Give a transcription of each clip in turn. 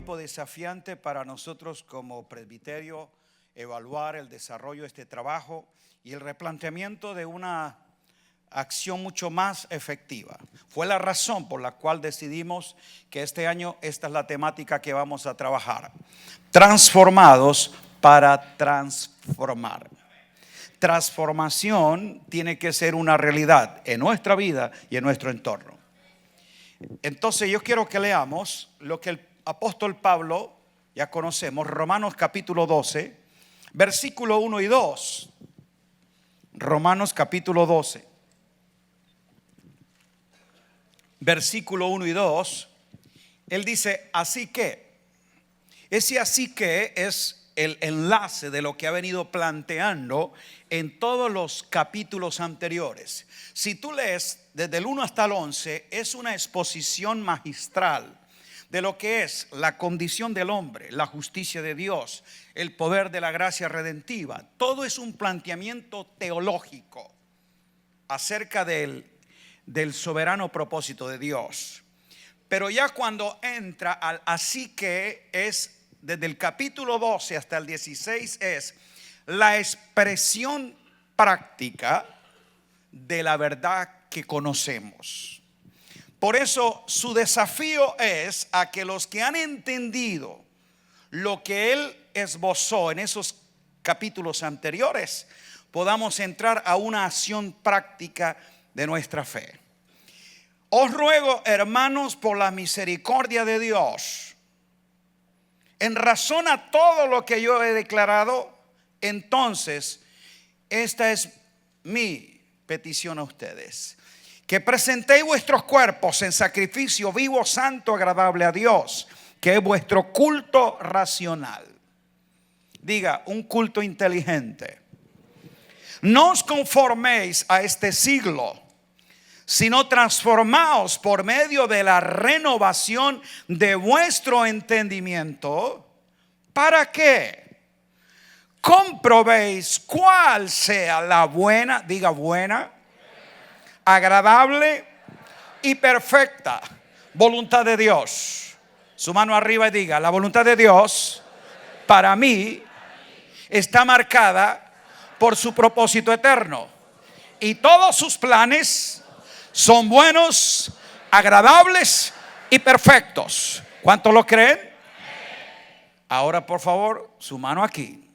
tiempo desafiante para nosotros como presbiterio evaluar el desarrollo de este trabajo y el replanteamiento de una acción mucho más efectiva. Fue la razón por la cual decidimos que este año esta es la temática que vamos a trabajar. Transformados para transformar. Transformación tiene que ser una realidad en nuestra vida y en nuestro entorno. Entonces yo quiero que leamos lo que el apóstol Pablo, ya conocemos, Romanos capítulo 12, versículo 1 y 2. Romanos capítulo 12, versículo 1 y 2. Él dice, así que. Ese así que es el enlace de lo que ha venido planteando en todos los capítulos anteriores. Si tú lees desde el 1 hasta el 11, es una exposición magistral de lo que es la condición del hombre, la justicia de Dios, el poder de la gracia redentiva. Todo es un planteamiento teológico acerca del soberano propósito de Dios. Pero ya cuando entra al así que, es desde el capítulo 12 hasta el 16, es la expresión práctica de la verdad que conocemos. Por eso su desafío es a que los que han entendido lo que él esbozó en esos capítulos anteriores, podamos entrar a una acción práctica de nuestra fe. Os ruego, hermanos, por la misericordia de Dios, en razón a todo lo que yo he declarado, entonces esta es mi petición a ustedes: que presentéis vuestros cuerpos en sacrificio vivo, santo, agradable a Dios, que es vuestro culto racional. Diga, un culto inteligente. No os conforméis a este siglo, sino transformaos por medio de la renovación de vuestro entendimiento, para que comprobéis cuál sea la buena, diga buena, agradable y perfecta voluntad de Dios. Su mano arriba y diga, la voluntad de Dios para mí está marcada por su propósito eterno, y todos sus planes son buenos, agradables y perfectos. ¿Cuántos lo creen? Ahora, por favor, su mano aquí.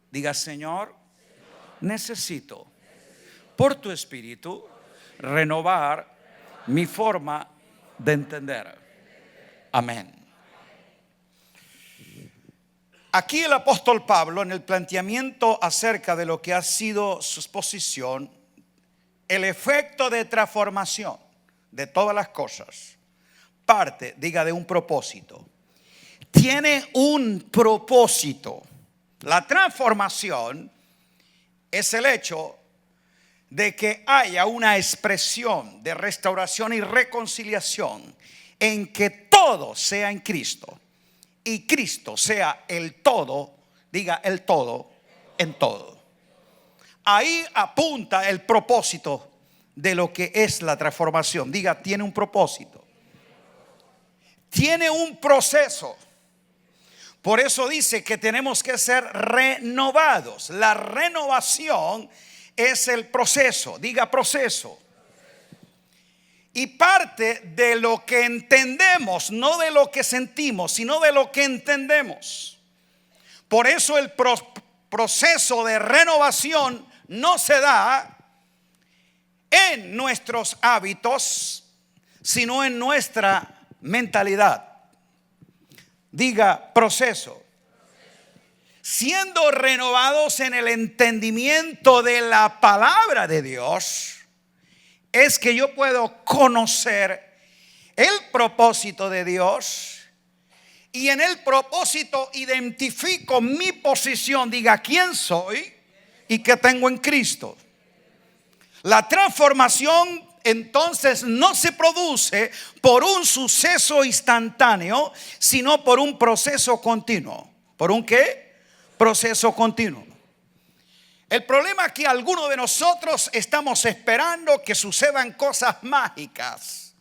Diga, Señor, necesito por tu espíritu renovar mi forma de entender. Amén. Aquí el apóstol Pablo, en el planteamiento acerca de lo que ha sido su exposición, el efecto de transformación de todas las cosas, parte, diga, de un propósito. Tiene un propósito. La transformación es el hecho de que haya una expresión de restauración y reconciliación en que todo sea en Cristo y Cristo sea el todo, diga, el todo en todo. Ahí apunta el propósito de lo que es la transformación. Diga, tiene un propósito. Tiene un proceso. Por eso dice que tenemos que ser renovados. La renovación es el proceso. Diga, proceso. Y parte de lo que entendemos, no de lo que sentimos, sino de lo que entendemos. Por eso el proceso de renovación no se da en nuestros hábitos, sino en nuestra mentalidad. Diga, proceso. Siendo renovados en el entendimiento de la palabra de Dios, es que yo puedo conocer el propósito de Dios, y en el propósito identifico mi posición. Diga, ¿quién soy y qué tengo en Cristo? La transformación entonces no se produce por un suceso instantáneo, sino por un proceso continuo. ¿Por un qué? Proceso continuo. El problema es que algunos de nosotros estamos esperando que sucedan cosas mágicas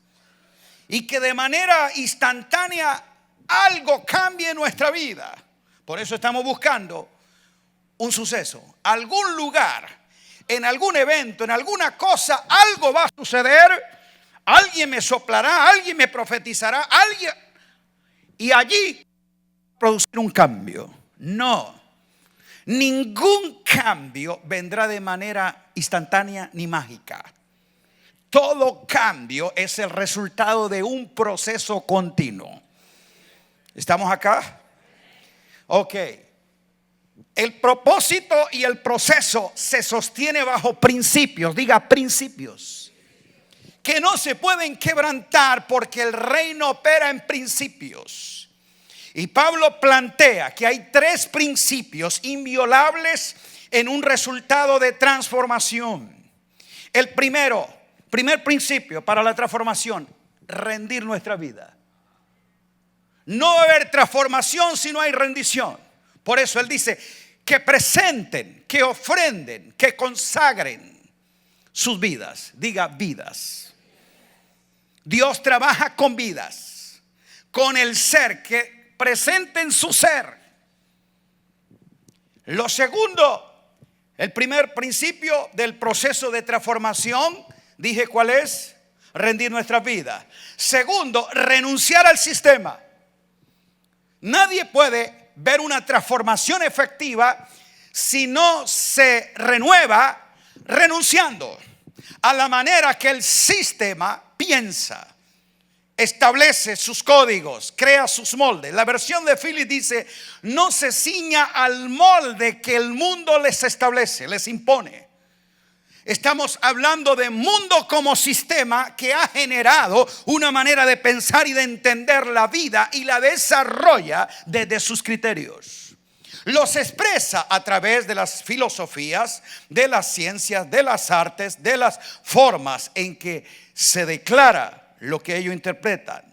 y que de manera instantánea algo cambie en nuestra vida. Por eso estamos buscando un suceso, algún lugar, en algún evento, en alguna cosa, algo va a suceder. Alguien me soplará, alguien me profetizará, alguien, y allí producir un cambio. No, ningún cambio vendrá de manera instantánea ni mágica. Todo cambio es el resultado de un proceso continuo. ¿Estamos acá? Ok. El propósito y el proceso se sostiene bajo principios, diga principios, que no se pueden quebrantar porque el reino opera en principios. Y Pablo plantea que hay 3 principios inviolables en un resultado de transformación. El primer principio para la transformación, rendir nuestra vida. No va a haber transformación si no hay rendición. Por eso él dice que presenten, que ofrenden, que consagren sus vidas. Diga vidas. Dios trabaja con vidas, con el ser, que presenten su ser. Lo segundo, el primer principio del proceso de transformación, dije cuál es: rendir nuestra vida. Segundo, renunciar al sistema. Nadie puede ver una transformación efectiva si no se renueva renunciando a la manera que el sistema piensa, establece sus códigos, crea sus moldes. La versión de Phillips dice: no se ciña al molde que el mundo les establece, les impone. Estamos hablando de mundo como sistema que ha generado una manera de pensar y de entender la vida y la desarrolla desde sus criterios. Los expresa a través de las filosofías, de las ciencias, de las artes, de las formas en que se declara lo que ellos interpretan.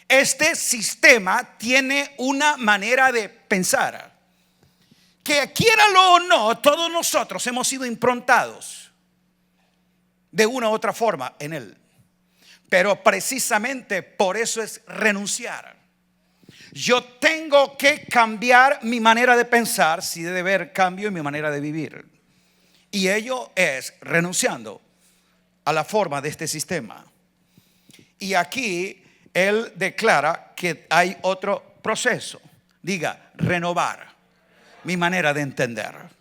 Este sistema tiene una manera de pensar que, quiéralo o no, todos nosotros hemos sido improntados de una u otra forma en él. Pero precisamente por eso es renunciar. Yo tengo que cambiar mi manera de pensar si debe haber cambio en mi manera de vivir. Y ello es renunciando a la forma de este sistema. Y aquí él declara que hay otro proceso. Diga, renovar mi manera de entender.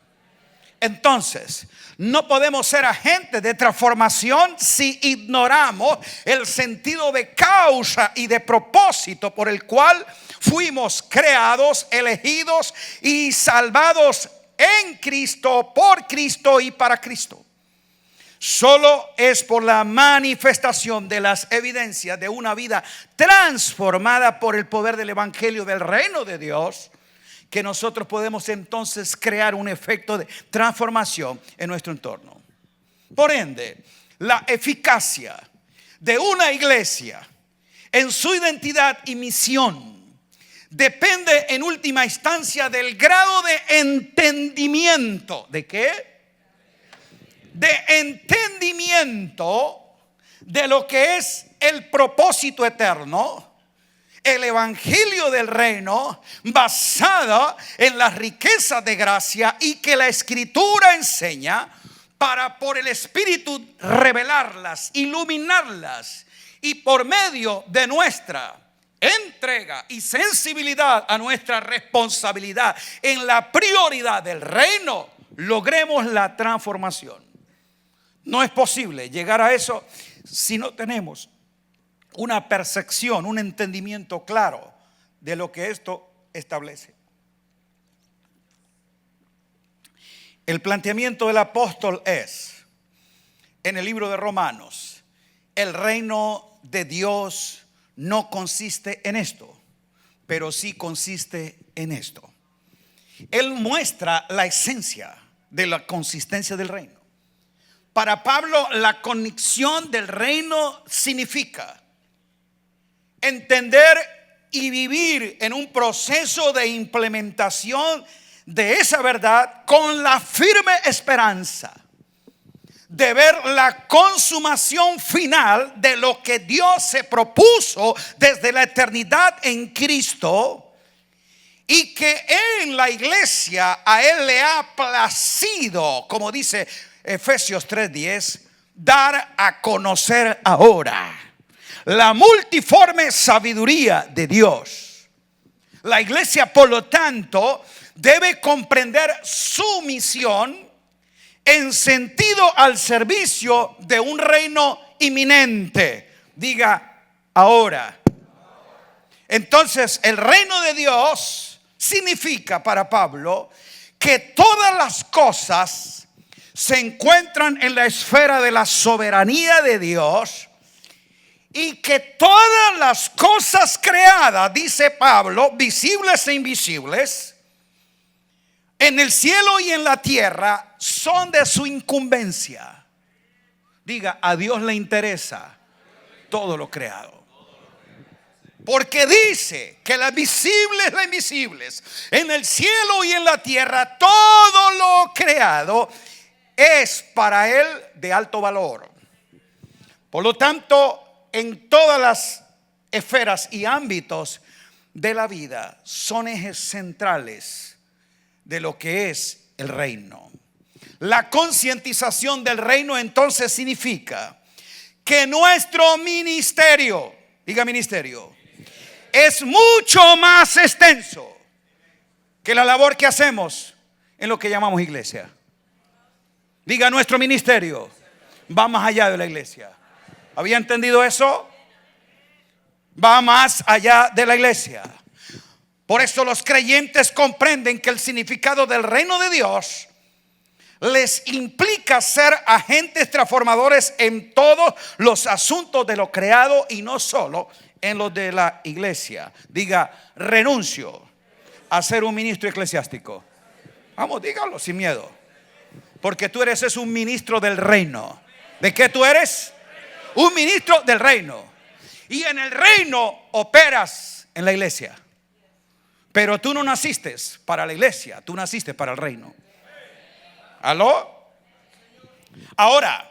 Entonces, no podemos ser agentes de transformación si ignoramos el sentido de causa y de propósito por el cual fuimos creados, elegidos y salvados en Cristo, por Cristo y para Cristo. Solo es por la manifestación de las evidencias de una vida transformada por el poder del evangelio del reino de Dios que nosotros podemos entonces crear un efecto de transformación en nuestro entorno. Por ende, la eficacia de una iglesia en su identidad y misión depende en última instancia del grado de entendimiento. ¿De qué? De entendimiento de lo que es el propósito eterno, el evangelio del reino, basada en las riquezas de gracia y que la escritura enseña, para por el Espíritu revelarlas, iluminarlas, y por medio de nuestra entrega y sensibilidad a nuestra responsabilidad en la prioridad del reino, logremos la transformación. No es posible llegar a eso si no tenemos una percepción, un entendimiento claro de lo que esto establece. El planteamiento del apóstol es, en el libro de Romanos, el reino de Dios no consiste en esto, pero sí consiste en esto. Él muestra la esencia de la consistencia del reino. Para Pablo, la conexión del reino significa entender y vivir en un proceso de implementación de esa verdad con la firme esperanza de ver la consumación final de lo que Dios se propuso desde la eternidad en Cristo, y que en la iglesia a Él le ha placido, como dice Efesios 3:10, dar a conocer ahora la multiforme sabiduría de Dios. La iglesia, por lo tanto, debe comprender su misión en sentido al servicio de un reino inminente. Diga ahora. Entonces, el reino de Dios significa para Pablo que todas las cosas se encuentran en la esfera de la soberanía de Dios, y que todas las cosas creadas, dice Pablo, visibles e invisibles, en el cielo y en la tierra, son de su incumbencia. Diga, a Dios le interesa todo lo creado. Porque dice que las visibles, las invisibles, en el cielo y en la tierra, todo lo creado es para Él de alto valor. Por lo tanto, en todas las esferas y ámbitos de la vida son ejes centrales de lo que es el reino. La concientización del reino entonces significa que nuestro ministerio, diga ministerio, es mucho más extenso que la labor que hacemos en lo que llamamos iglesia. Diga, nuestro ministerio va más allá de la iglesia. ¿Había entendido eso? Va más allá de la iglesia. Por eso los creyentes comprenden que el significado del reino de Dios les implica ser agentes transformadores en todos los asuntos de lo creado y no solo en los de la iglesia. Diga, renuncio a ser un ministro eclesiástico. Vamos, dígalo sin miedo. Porque tú eres un ministro del reino. ¿De qué tú eres? Un ministro del reino. Y en el reino operas en la iglesia. Pero tú no naciste para la iglesia, tú naciste para el reino. ¿Aló? Ahora,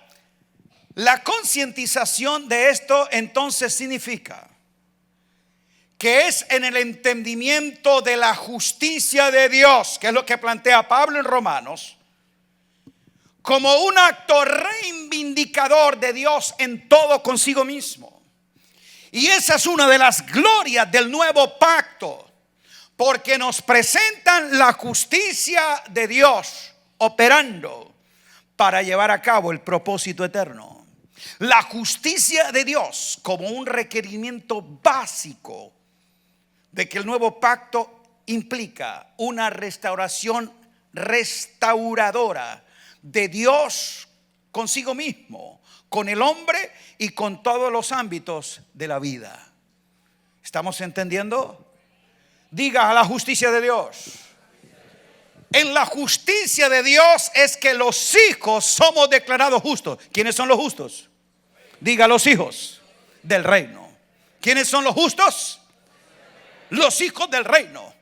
la concientización de esto entonces significa que es en el entendimiento de la justicia de Dios, que es lo que plantea Pablo en Romanos, como un acto reivindicador de Dios en todo consigo mismo. Y esa es una de las glorias del nuevo pacto, porque nos presentan la justicia de Dios operando para llevar a cabo el propósito eterno. La justicia de Dios como un requerimiento básico de que el nuevo pacto implica una restauración restauradora de Dios consigo mismo, con el hombre y con todos los ámbitos de la vida. ¿Estamos entendiendo? Diga, a la justicia de Dios. En la justicia de Dios es que los hijos somos declarados justos. ¿Quiénes son los justos? Diga, los hijos del reino. ¿Quiénes son los justos? Los hijos del reino.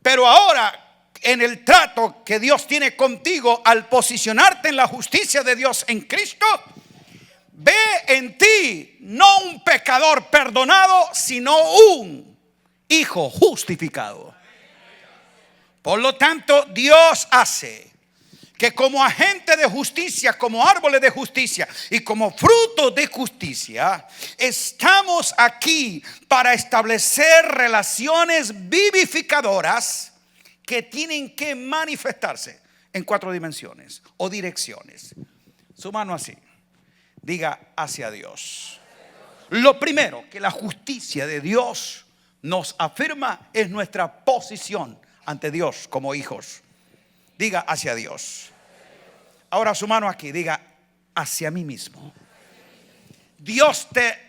Pero ahora, en el trato que Dios tiene contigo, al posicionarte en la justicia de Dios en Cristo, ve en ti no un pecador perdonado, sino un hijo justificado. Por lo tanto, Dios hace que como agente de justicia, como árboles de justicia y como fruto de justicia, estamos aquí para establecer relaciones vivificadoras que tienen que manifestarse en 4 dimensiones o direcciones. Su mano así. Diga, hacia Dios. Lo primero que la justicia de Dios nos afirma es nuestra posición ante Dios como hijos. Diga, hacia Dios. Ahora su mano aquí, diga, hacia mí mismo. Dios te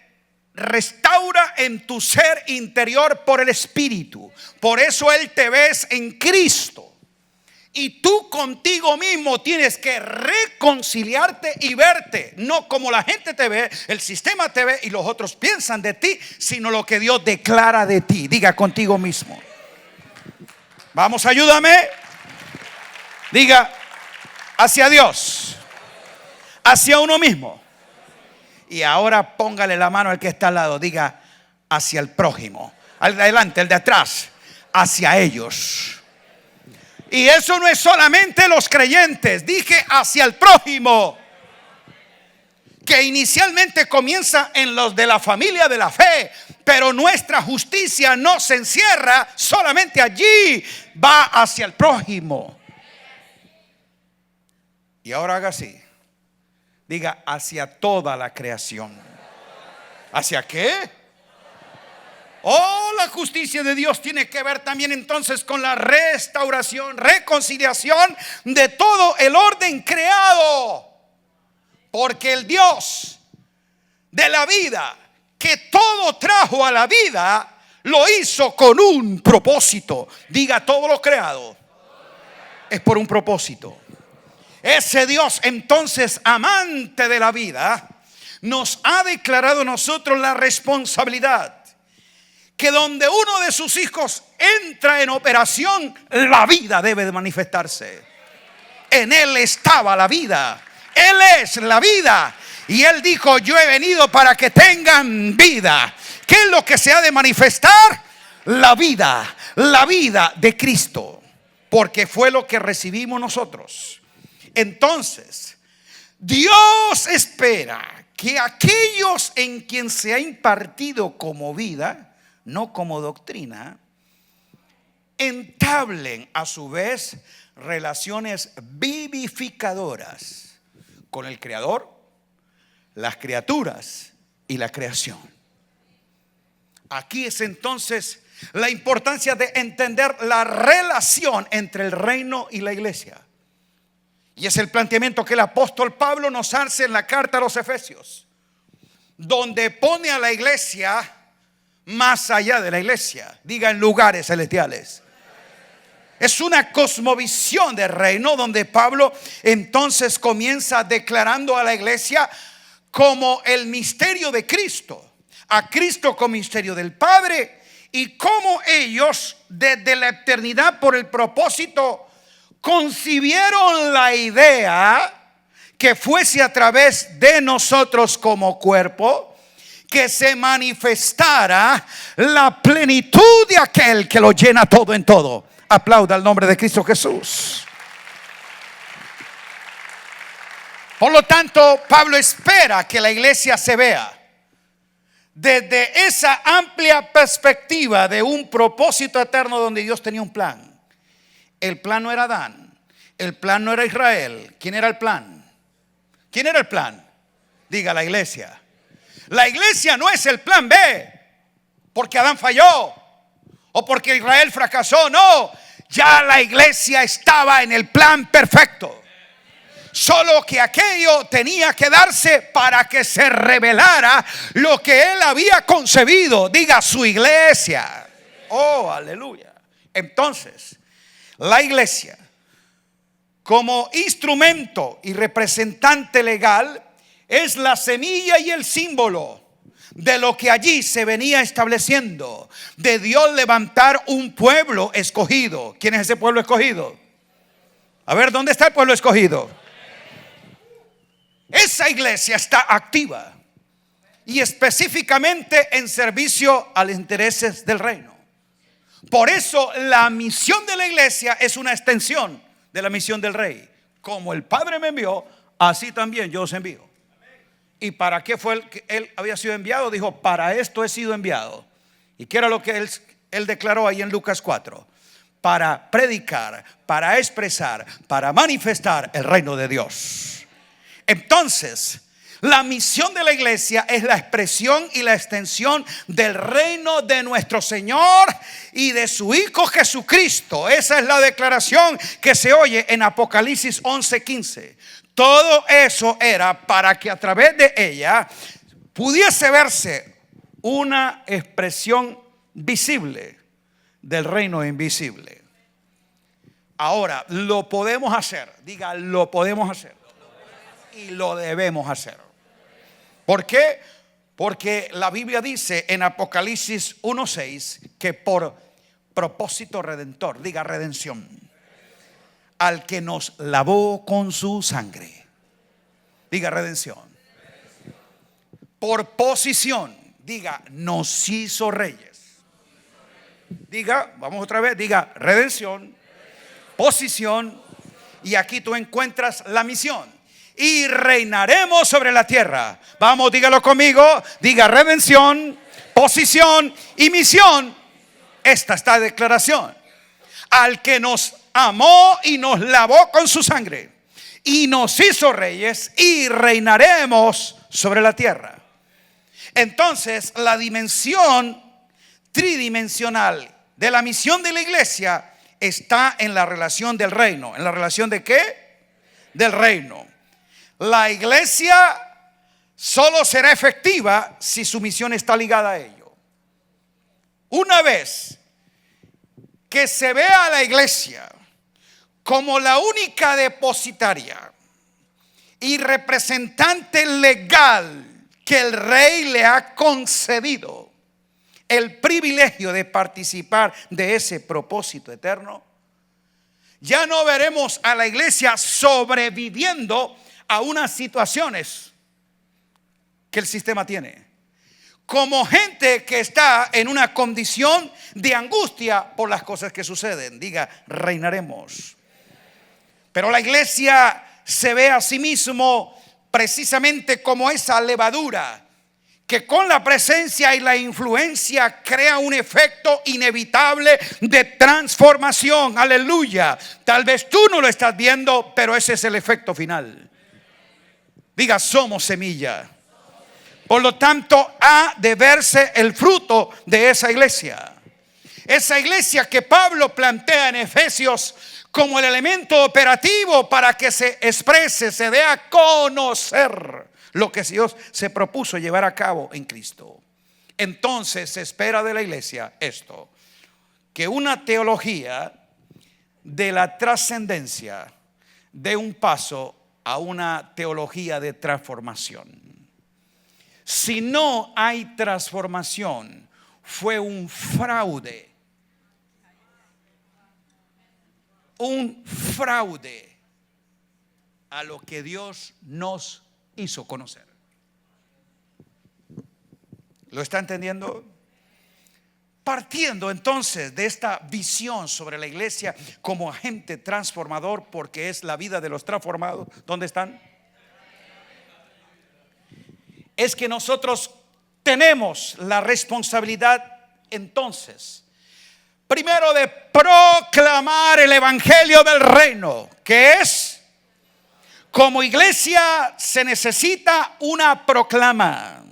restaura en tu ser interior por el Espíritu. Por eso Él te ves en Cristo. Y tú contigo mismo tienes que reconciliarte y verte, no como la gente te ve, el sistema te ve y los otros piensan de ti, sino lo que Dios declara de ti. Diga, contigo mismo. Vamos, ayúdame. Diga, hacia Dios. hacia uno mismo. Y ahora póngale la mano al que está al lado, diga hacia el prójimo. Al de adelante, el de atrás, hacia ellos. Y eso no es solamente los creyentes, dije hacia el prójimo, que inicialmente comienza en los de la familia de la fe, pero nuestra justicia no se encierra solamente allí, va hacia el prójimo. Y ahora haga así, diga hacia toda la creación. ¿Hacia qué? Oh, la justicia de Dios tiene que ver también entonces con la restauración, reconciliación de todo el orden creado. Porque el Dios de la vida, que todo trajo a la vida, lo hizo con un propósito. Diga, todo lo creado es por un propósito. Ese Dios entonces, amante de la vida, nos ha declarado a nosotros la responsabilidad que donde uno de sus hijos entra en operación, la vida debe de manifestarse. En él estaba la vida. Él es la vida. Y él dijo, yo he venido para que tengan vida. ¿Qué es lo que se ha de manifestar? La vida de Cristo. Porque fue lo que recibimos nosotros. Entonces, Dios espera que aquellos en quien se ha impartido como vida, no como doctrina, entablen a su vez relaciones vivificadoras con el Creador, las criaturas y la creación. Aquí es entonces la importancia de entender la relación entre el reino y la iglesia. Y es el planteamiento que el apóstol Pablo nos hace en la carta a los Efesios, donde pone a la iglesia más allá de la iglesia, diga en lugares celestiales. Es una cosmovisión del reino donde Pablo entonces comienza declarando a la iglesia como el misterio de Cristo, a Cristo como misterio del Padre, y como ellos desde la eternidad por el propósito concibieron la idea que fuese a través de nosotros como cuerpo que se manifestara la plenitud de aquel que lo llena todo en todo. Aplauda el nombre de Cristo Jesús. Por lo tanto, Pablo espera que la iglesia se vea desde esa amplia perspectiva de un propósito eterno donde Dios tenía un plan. El plan no era Adán, el plan no era Israel. ¿Quién era el plan? ¿Quién era el plan? Diga, la iglesia. La iglesia no es el plan B, porque Adán falló o porque Israel fracasó. No, ya la iglesia estaba en el plan perfecto. Solo que aquello tenía que darse para que se revelara lo que él había concebido. Diga, su iglesia. Oh, aleluya. Entonces, la iglesia como instrumento y representante legal es la semilla y el símbolo de lo que allí se venía estableciendo, de Dios levantar un pueblo escogido. ¿Quién es ese pueblo escogido? A ver, ¿dónde está el pueblo escogido? Esa iglesia está activa y específicamente en servicio a los intereses del reino. Por eso la misión de la iglesia es una extensión de la misión del rey. Como el Padre me envió, así también yo os envío. ¿Y para qué fue él había sido enviado? Dijo, para esto he sido enviado. ¿Y qué era lo que él declaró ahí en Lucas 4? Para predicar, para expresar, para manifestar el reino de Dios. Entonces, la misión de la iglesia es la expresión y la extensión del reino de nuestro Señor y de su Hijo Jesucristo. Esa es la declaración que se oye en Apocalipsis 11:15. Todo eso era para que a través de ella pudiese verse una expresión visible del reino invisible. Ahora, lo podemos hacer. Diga, lo podemos hacer. Y lo debemos hacer. ¿Por qué? Porque la Biblia dice en Apocalipsis 1:6 que por propósito redentor, diga redención, al que nos lavó con su sangre. Diga redención. Por posición. Diga nos hizo reyes. Diga, vamos otra vez, diga redención, posición. Y aquí tú encuentras la misión. Y reinaremos sobre la tierra. Vamos, dígalo conmigo. Diga redención, posición y misión. Esta está declaración. Al que nos amó y nos lavó con su sangre y nos hizo reyes y reinaremos sobre la tierra. Entonces la dimensión tridimensional de la misión de la iglesia está en la relación del reino. ¿En la relación de qué? Del reino. La iglesia solo será efectiva si su misión está ligada a ello. Una vez que se vea a la iglesia como la única depositaria y representante legal que el rey le ha concedido el privilegio de participar de ese propósito eterno, ya no veremos a la iglesia sobreviviendo a unas situaciones que el sistema tiene, como gente que está en una condición de angustia por las cosas que suceden. Diga, reinaremos. Pero la iglesia se ve a sí mismo precisamente como esa levadura que con la presencia y la influencia crea un efecto inevitable de transformación. Aleluya. Tal vez tú no lo estás viendo, pero ese es el efecto final. Diga, somos semilla. Por lo tanto, ha de verse el fruto de esa iglesia. Esa iglesia que Pablo plantea en Efesios como el elemento operativo para que se exprese, se dé a conocer lo que Dios se propuso llevar a cabo en Cristo. Entonces se espera de la iglesia esto: que una teología de la trascendencia dé un paso a una teología de transformación. Si no hay transformación, fue un fraude. Un fraude a lo que Dios nos hizo conocer. ¿Lo está entendiendo? Partiendo entonces de esta visión sobre la iglesia como agente transformador, porque es la vida de los transformados. ¿Dónde están? Es que nosotros tenemos la responsabilidad entonces, primero, de proclamar el evangelio del reino, que es, como iglesia se necesita una proclama.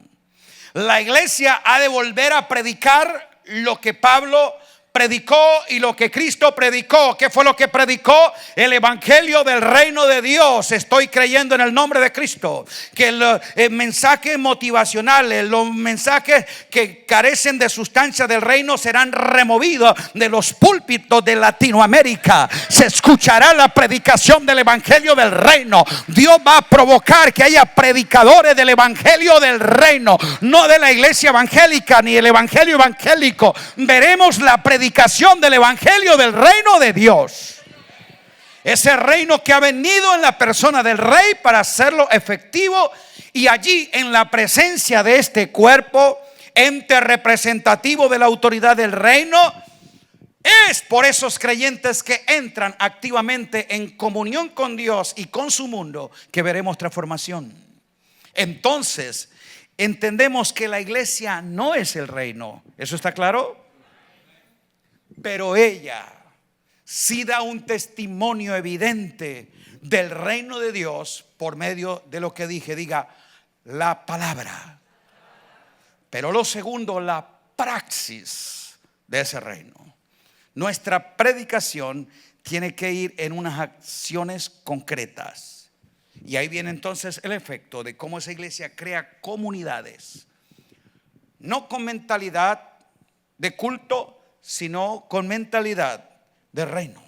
La iglesia ha de volver a predicar lo que Pablo predicó y lo que Cristo predicó. ¿Qué fue lo que predicó? El evangelio del reino de Dios. Estoy creyendo en el nombre de Cristo que los mensajes motivacionales, los mensajes que carecen de sustancia del reino serán removidos de los púlpitos de Latinoamérica. Se escuchará la predicación del evangelio del reino. Dios va a provocar que haya predicadores del evangelio del reino, no de la iglesia evangélica ni el evangelio evangélico. Veremos la predicación del evangelio del reino de Dios. Ese reino que ha venido en la persona del rey para hacerlo efectivo, y allí en la presencia de este cuerpo, ente representativo de la autoridad del reino, es por esos creyentes que entran activamente en comunión con Dios y con su mundo que veremos transformación. Entonces entendemos que la iglesia no es el reino. ¿Eso está claro? Pero ella sí da un testimonio evidente del reino de Dios por medio de lo que dije. Diga, la palabra. Pero lo segundo, la praxis de ese reino. Nuestra predicación tiene que ir en unas acciones concretas. Y ahí viene entonces el efecto de cómo esa iglesia crea comunidades. No con mentalidad de culto, sino con mentalidad de reino.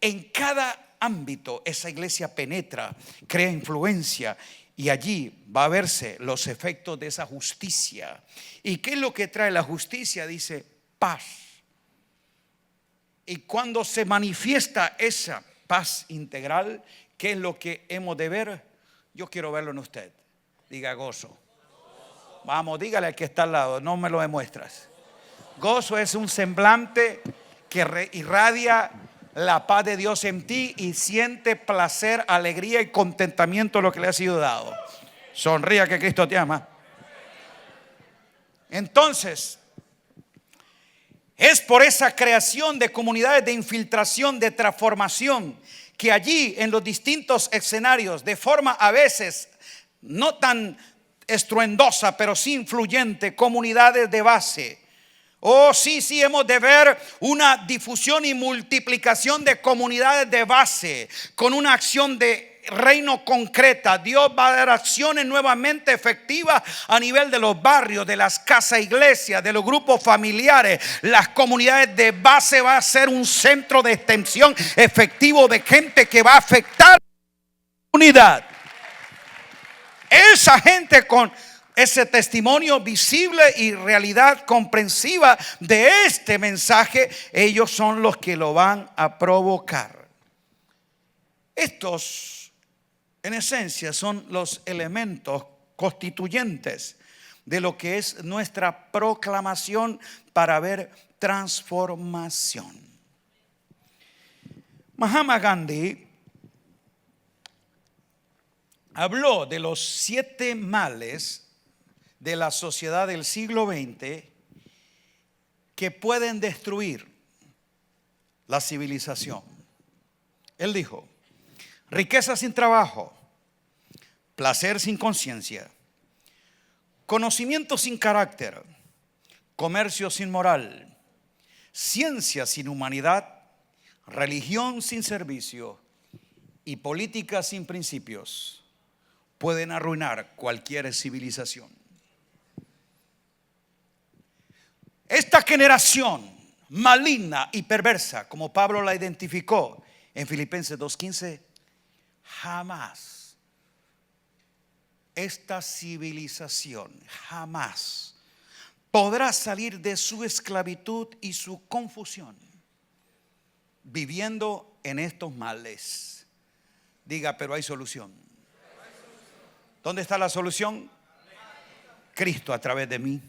En cada ámbito esa iglesia penetra, crea influencia, y allí va a verse los efectos de esa justicia. ¿Y qué es lo que trae la justicia? Dice paz. Y cuando se manifiesta esa paz integral, ¿qué es lo que hemos de ver? Yo quiero verlo en usted. Diga gozo. Vamos, dígale al que está al lado, no me lo demuestras. Gozo es un semblante que irradia la paz de Dios en ti y siente placer, alegría y contentamiento de lo que le ha sido dado. Sonría que Cristo te ama. Entonces, es por esa creación de comunidades de infiltración, de transformación, que allí en los distintos escenarios, de forma a veces no tan estruendosa, pero sí influyente, comunidades de base. Oh, sí, hemos de ver una difusión y multiplicación de comunidades de base con una acción de reino concreta. Dios va a dar acciones nuevamente efectivas a nivel de los barrios, de las casas iglesias, de los grupos familiares. Las comunidades de base va a ser un centro de extensión efectivo de gente que va a afectar a la comunidad. Esa gente con ese testimonio visible y realidad comprensiva de este mensaje, ellos son los que lo van a provocar. Estos, en esencia, son los elementos constituyentes de lo que es nuestra proclamación para ver transformación. Mahatma Gandhi habló de los 7 males de la sociedad del siglo XX que pueden destruir la civilización. Él dijo: riqueza sin trabajo, placer sin conciencia, conocimiento sin carácter, comercio sin moral, ciencia sin humanidad, religión sin servicio y política sin principios pueden arruinar cualquier civilización. Esta generación maligna y perversa, como Pablo la identificó en Filipenses 2:15, jamás, esta civilización jamás podrá salir de su esclavitud y su confusión viviendo en estos males. Diga, pero hay solución. ¿Dónde está la solución? Cristo a través de mí,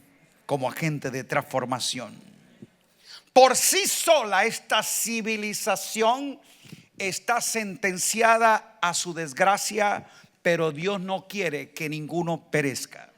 como agente de transformación. Por sí sola esta civilización está sentenciada a su desgracia, pero Dios no quiere que ninguno perezca.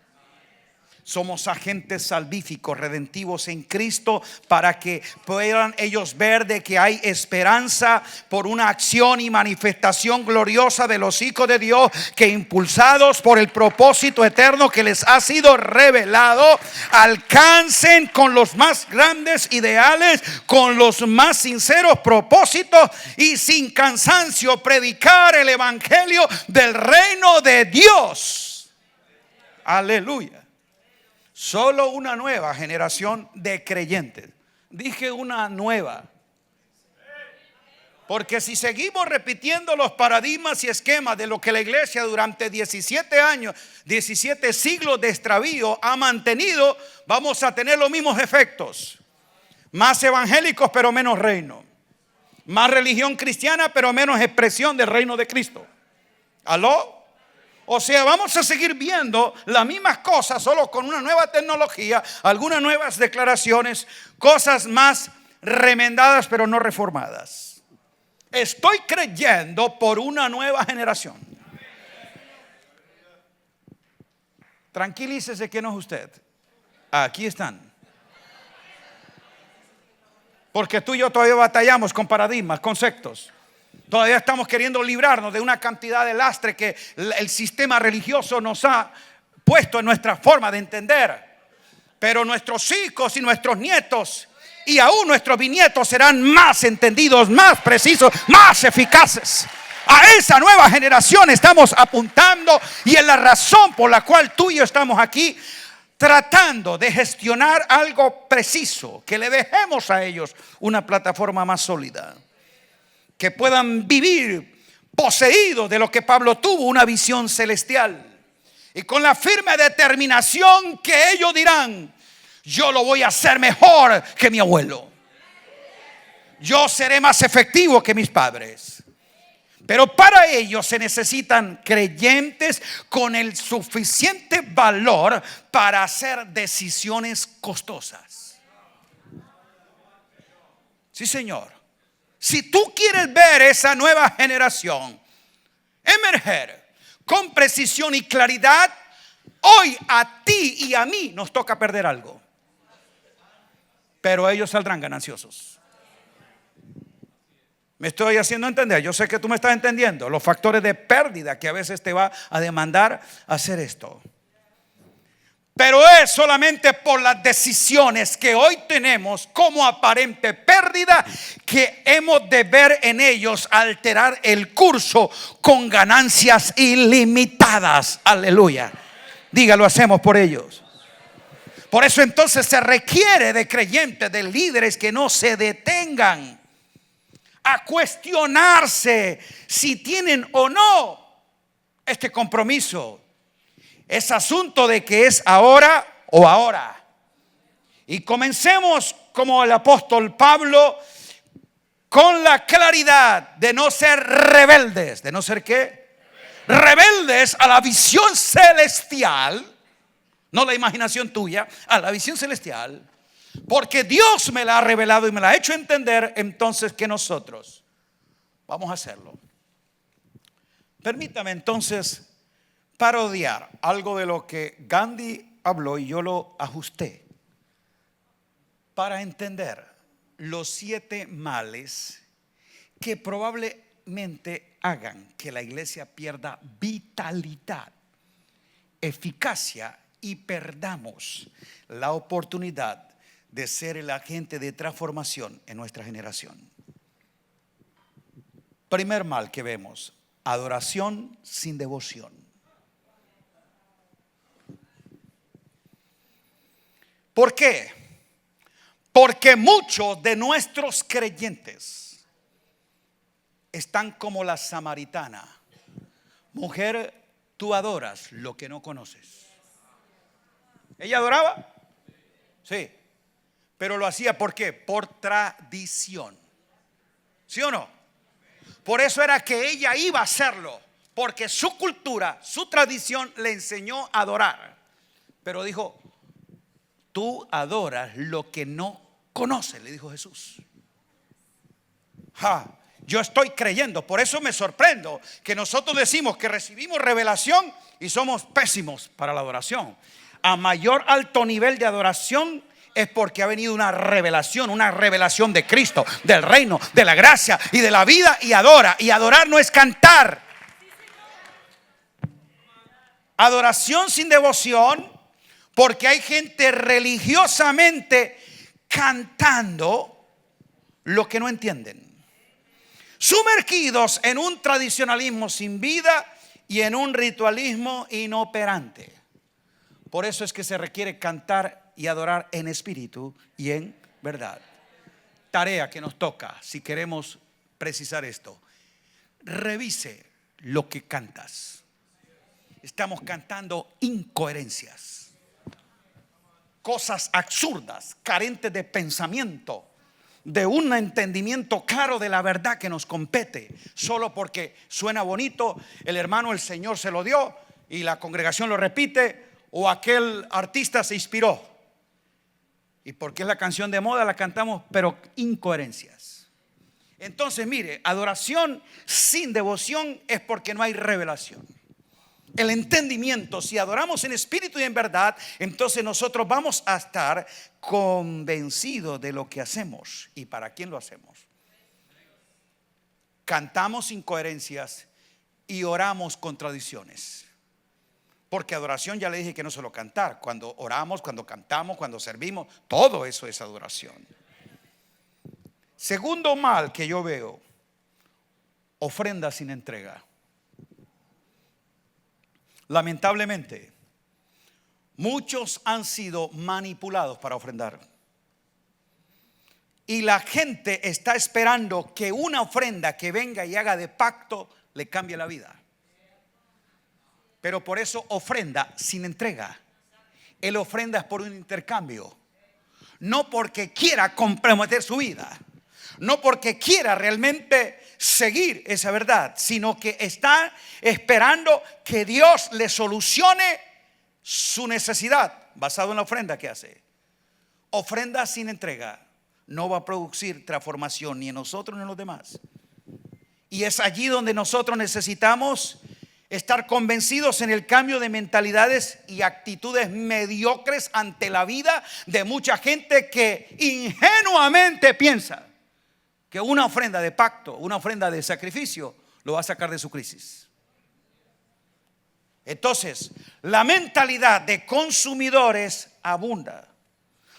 Somos agentes salvíficos, redentivos en Cristo, para que puedan ellos ver de que hay esperanza por una acción y manifestación gloriosa de los hijos de Dios, que impulsados por el propósito eterno que les ha sido revelado, alcancen con los más grandes ideales, con los más sinceros propósitos y sin cansancio predicar el evangelio del reino de Dios. Aleluya. Solo una nueva generación de creyentes. Dije una nueva. Porque si seguimos repitiendo los paradigmas y esquemas de lo que la iglesia durante 17 años, 17 siglos de extravío ha mantenido, vamos a tener los mismos efectos. Más evangélicos pero menos reino. Más religión cristiana pero menos expresión del reino de Cristo. ¿Aló? O sea, vamos a seguir viendo las mismas cosas, solo con una nueva tecnología, algunas nuevas declaraciones, cosas más remendadas pero no reformadas. Estoy creyendo por una nueva generación. Tranquilícese que no es usted. Aquí están. Porque tú y yo todavía batallamos con paradigmas, conceptos. Todavía estamos queriendo librarnos de una cantidad de lastre que el sistema religioso nos ha puesto en nuestra forma de entender. Pero nuestros hijos y nuestros nietos y aún nuestros bisnietos serán más entendidos, más precisos, más eficaces. A esa nueva generación estamos apuntando, y es la razón por la cual tú y yo estamos aquí, tratando de gestionar algo preciso, que le dejemos a ellos una plataforma más sólida, que puedan vivir poseídos de lo que Pablo tuvo, una visión celestial, y con la firme determinación que ellos dirán: yo lo voy a hacer mejor que mi abuelo, yo seré más efectivo que mis padres, Pero para ello se necesitan creyentes con el suficiente valor para hacer decisiones costosas. Sí, Señor. Si tú quieres ver esa nueva generación emerger con precisión y claridad, hoy a ti y a mí nos toca perder algo. Pero ellos saldrán gananciosos. Me estoy haciendo entender. Yo sé que tú me estás entendiendo los factores de pérdida que a veces te va a demandar hacer esto. Pero es solamente por las decisiones que hoy tenemos como aparente pérdida que hemos de ver en ellos alterar el curso con ganancias ilimitadas. Aleluya. Dígalo, hacemos por ellos. Por eso entonces se requiere de creyentes, de líderes que no se detengan a cuestionarse si tienen o no este compromiso. Es asunto de que es ahora o ahora. Y comencemos como el apóstol Pablo, con la claridad de no ser rebeldes. ¿De no ser qué? Rebeldes a la visión celestial. No la imaginación tuya, a la visión celestial. Porque Dios me la ha revelado y me la ha hecho entender. Entonces que nosotros vamos a hacerlo. Permítame entonces parodiar algo de lo que Gandhi habló y yo lo ajusté para entender los 7 males que probablemente hagan que la iglesia pierda vitalidad, eficacia y perdamos la oportunidad de ser el agente de transformación en nuestra generación. Primer mal que vemos: adoración sin devoción. ¿Por qué? Porque muchos de nuestros creyentes están como la samaritana. Mujer, tú adoras lo que no conoces. ¿Ella adoraba? Sí. Pero lo hacía ¿por qué? Por tradición. ¿Sí o no? Por eso era que ella iba a hacerlo, porque su cultura, su tradición le enseñó a adorar. Pero dijo: tú adoras lo que no conoces, le dijo Jesús. Yo estoy creyendo, por eso me sorprendo que nosotros decimos que recibimos revelación y somos pésimos para la adoración. A mayor alto nivel de adoración es porque ha venido una revelación de Cristo, del reino, de la gracia y de la vida, y adora. Y adorar no es cantar. Adoración sin devoción, porque hay gente religiosamente cantando lo que no entienden, sumergidos en un tradicionalismo sin vida y en un ritualismo inoperante. Por eso es que se requiere cantar y adorar en espíritu y en verdad. Tarea que nos toca si queremos precisar esto: revise lo que cantas. Estamos cantando incoherencias, cosas absurdas, carentes de pensamiento, de un entendimiento claro de la verdad que nos compete, solo porque suena bonito, el hermano, el Señor se lo dio y la congregación lo repite, o aquel artista se inspiró y porque es la canción de moda la cantamos, pero incoherencias. Entonces mire, adoración sin devoción es porque no hay revelación. El entendimiento, si adoramos en espíritu y en verdad, entonces nosotros vamos a estar convencidos de lo que hacemos y para quién lo hacemos. Cantamos incoherencias y oramos contradicciones. Porque adoración, ya le dije que no solo cantar. Cuando oramos, cuando cantamos, cuando servimos, todo eso es adoración. Segundo mal que yo veo: ofrenda sin entrega. Lamentablemente, muchos han sido manipulados para ofrendar. Y la gente está esperando que una ofrenda que venga y haga de pacto le cambie la vida. Pero por eso ofrenda sin entrega. Él ofrenda es por un intercambio, no porque quiera comprometer su vida, no porque quiera realmente seguir esa verdad, sino que está esperando que Dios le solucione su necesidad, basado en la ofrenda que hace. Ofrenda sin entrega no va a producir transformación ni en nosotros ni en los demás. Y es allí donde nosotros necesitamos estar convencidos en el cambio de mentalidades y actitudes mediocres ante la vida de mucha gente que ingenuamente piensa que una ofrenda de pacto, una ofrenda de sacrificio lo va a sacar de su crisis. Entonces, la mentalidad de consumidores abunda,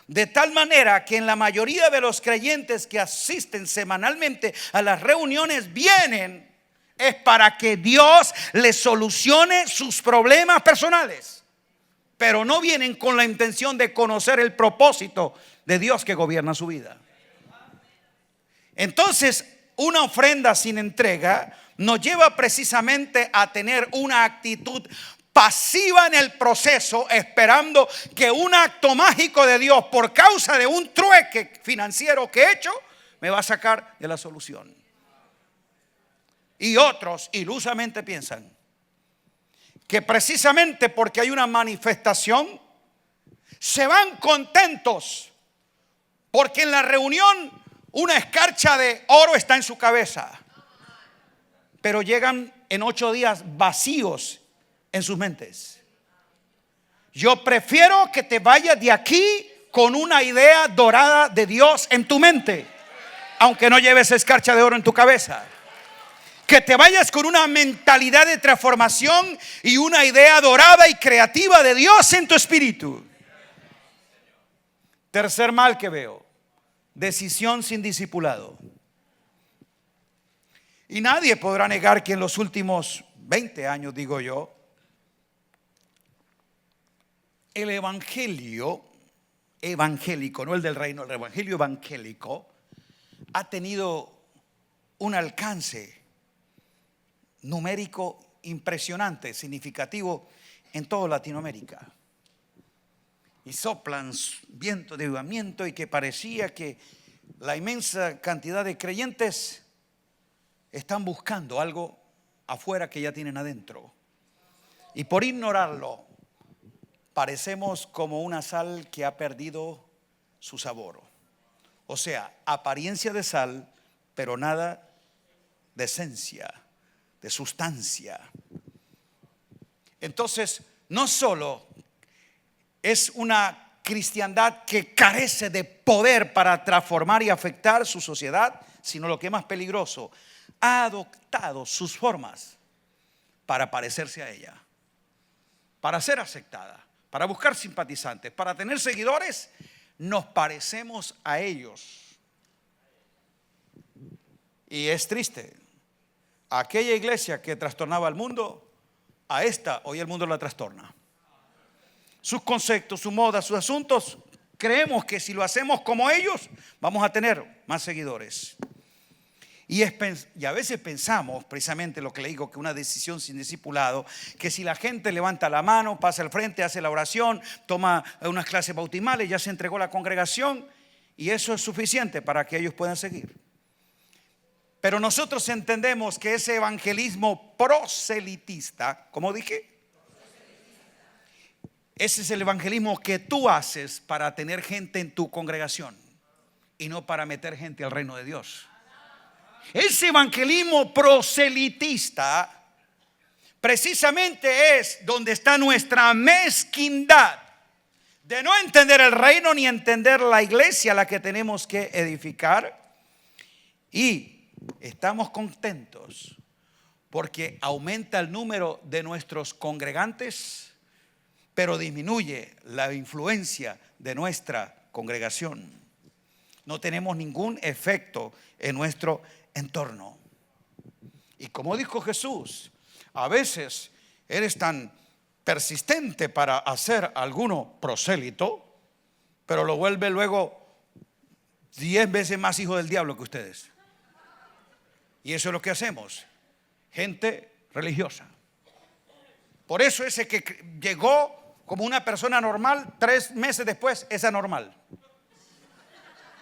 de tal manera que en la mayoría de los creyentes que asisten semanalmente a las reuniones vienen es para que Dios les solucione sus problemas personales, pero no vienen con la intención de conocer el propósito de Dios que gobierna su vida. Entonces, una ofrenda sin entrega nos lleva precisamente a tener una actitud pasiva en el proceso, esperando que un acto mágico de Dios, por causa de un trueque financiero que he hecho, me va a sacar de la solución. Y otros ilusamente piensan que precisamente porque hay una manifestación, se van contentos porque en la reunión una escarcha de oro está en su cabeza, pero llegan en 8 días vacíos en sus mentes. Yo prefiero que te vayas de aquí con una idea dorada de Dios en tu mente, aunque no lleves escarcha de oro en tu cabeza. Que te vayas con una mentalidad de transformación y una idea dorada y creativa de Dios en tu espíritu. Tercer mal que veo: decisión sin discipulado. Y nadie podrá negar que en los últimos 20 años, digo yo, el evangelio evangélico, no el del reino, el evangelio evangélico ha tenido un alcance numérico impresionante, significativo en toda Latinoamérica. Y soplan vientos de avivamiento, y que parecía que la inmensa cantidad de creyentes están buscando algo afuera que ya tienen adentro. Y por ignorarlo, parecemos como una sal que ha perdido su sabor. O sea, apariencia de sal, pero nada de esencia, de sustancia. Entonces, no solo es una cristiandad que carece de poder para transformar y afectar su sociedad, sino lo que es más peligroso, ha adoptado sus formas para parecerse a ella, para ser aceptada, para buscar simpatizantes, para tener seguidores. Nos parecemos a ellos. Y es triste. Aquella iglesia que trastornaba al mundo, a esta hoy el mundo la trastorna. Sus conceptos, su moda, sus asuntos, creemos que si lo hacemos como ellos, vamos a tener más seguidores. Y a veces pensamos, precisamente lo que le digo, que una decisión sin discipulado, que si la gente levanta la mano, pasa al frente, hace la oración, toma unas clases bautismales, ya se entregó a la congregación, y eso es suficiente para que ellos puedan seguir. Pero nosotros entendemos que ese evangelismo proselitista, como dije, ese es el evangelismo que tú haces para tener gente en tu congregación y no para meter gente al reino de Dios. Ese evangelismo proselitista precisamente es donde está nuestra mezquindad de no entender el reino ni entender la iglesia a la que tenemos que edificar. Y estamos contentos porque aumenta el número de nuestros congregantes, pero disminuye la influencia de nuestra congregación. No tenemos ningún efecto en nuestro entorno. Y como dijo Jesús, a veces eres tan persistente para hacer alguno prosélito, pero lo vuelve luego 10 veces más hijo del diablo que ustedes. Y eso es lo que hacemos, gente religiosa. Por eso ese que llegó como una persona normal, 3 meses después es anormal.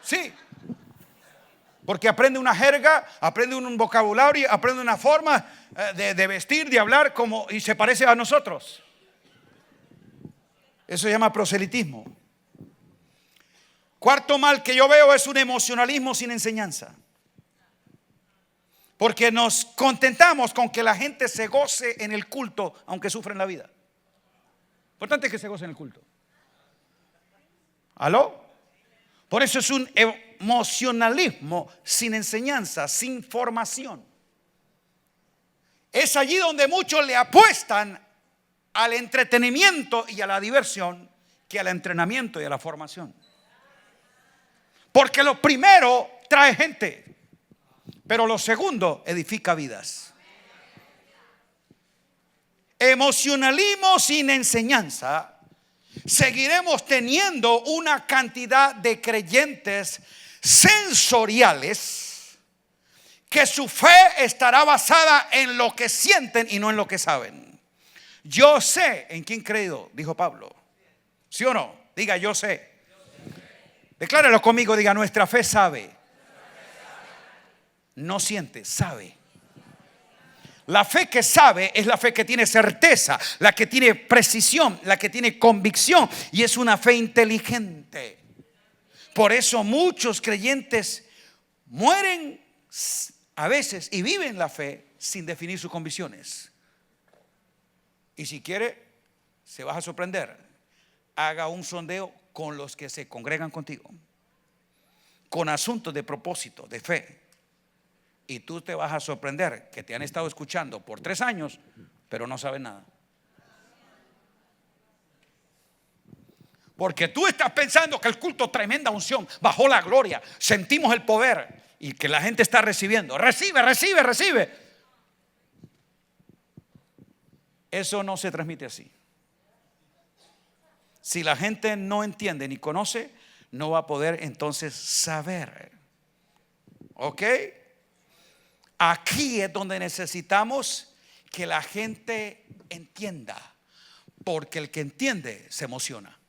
Sí. Porque aprende una jerga, aprende un vocabulario, aprende una forma de vestir, de hablar y se parece a nosotros. Eso se llama proselitismo. Cuarto mal que yo veo es un emocionalismo sin enseñanza. Porque nos contentamos con que la gente se goce en el culto, aunque sufra en la vida. Importante que se goce en el culto. ¿Aló? Por eso es un emocionalismo sin enseñanza, sin formación. Es allí donde muchos le apuestan al entretenimiento y a la diversión que al entrenamiento y a la formación. Porque lo primero trae gente, pero lo segundo edifica vidas. Emocionalismo sin enseñanza. Seguiremos teniendo una cantidad de creyentes sensoriales que su fe estará basada en lo que sienten y no en lo que saben. Yo sé en quién creo, dijo Pablo. ¿Sí o no? Diga yo sé. Decláralo conmigo, diga nuestra fe sabe. No siente, sabe. La fe que sabe es la fe que tiene certeza, la que tiene precisión, la que tiene convicción, y es una fe inteligente. Por eso muchos creyentes mueren a veces y viven la fe sin definir sus convicciones. Y si quiere, se va a sorprender. Haga un sondeo con los que se congregan contigo, con asuntos de propósito, de fe. Y tú te vas a sorprender que te han estado escuchando por 3 años, pero no saben nada. Porque tú estás pensando que el culto, tremenda unción, bajó la gloria, sentimos el poder y que la gente está recibiendo. Recibe, recibe, recibe. Eso no se transmite así. Si la gente no entiende ni conoce, no va a poder entonces saber. ¿Ok? Aquí es donde necesitamos que la gente entienda, porque el que entiende se emociona.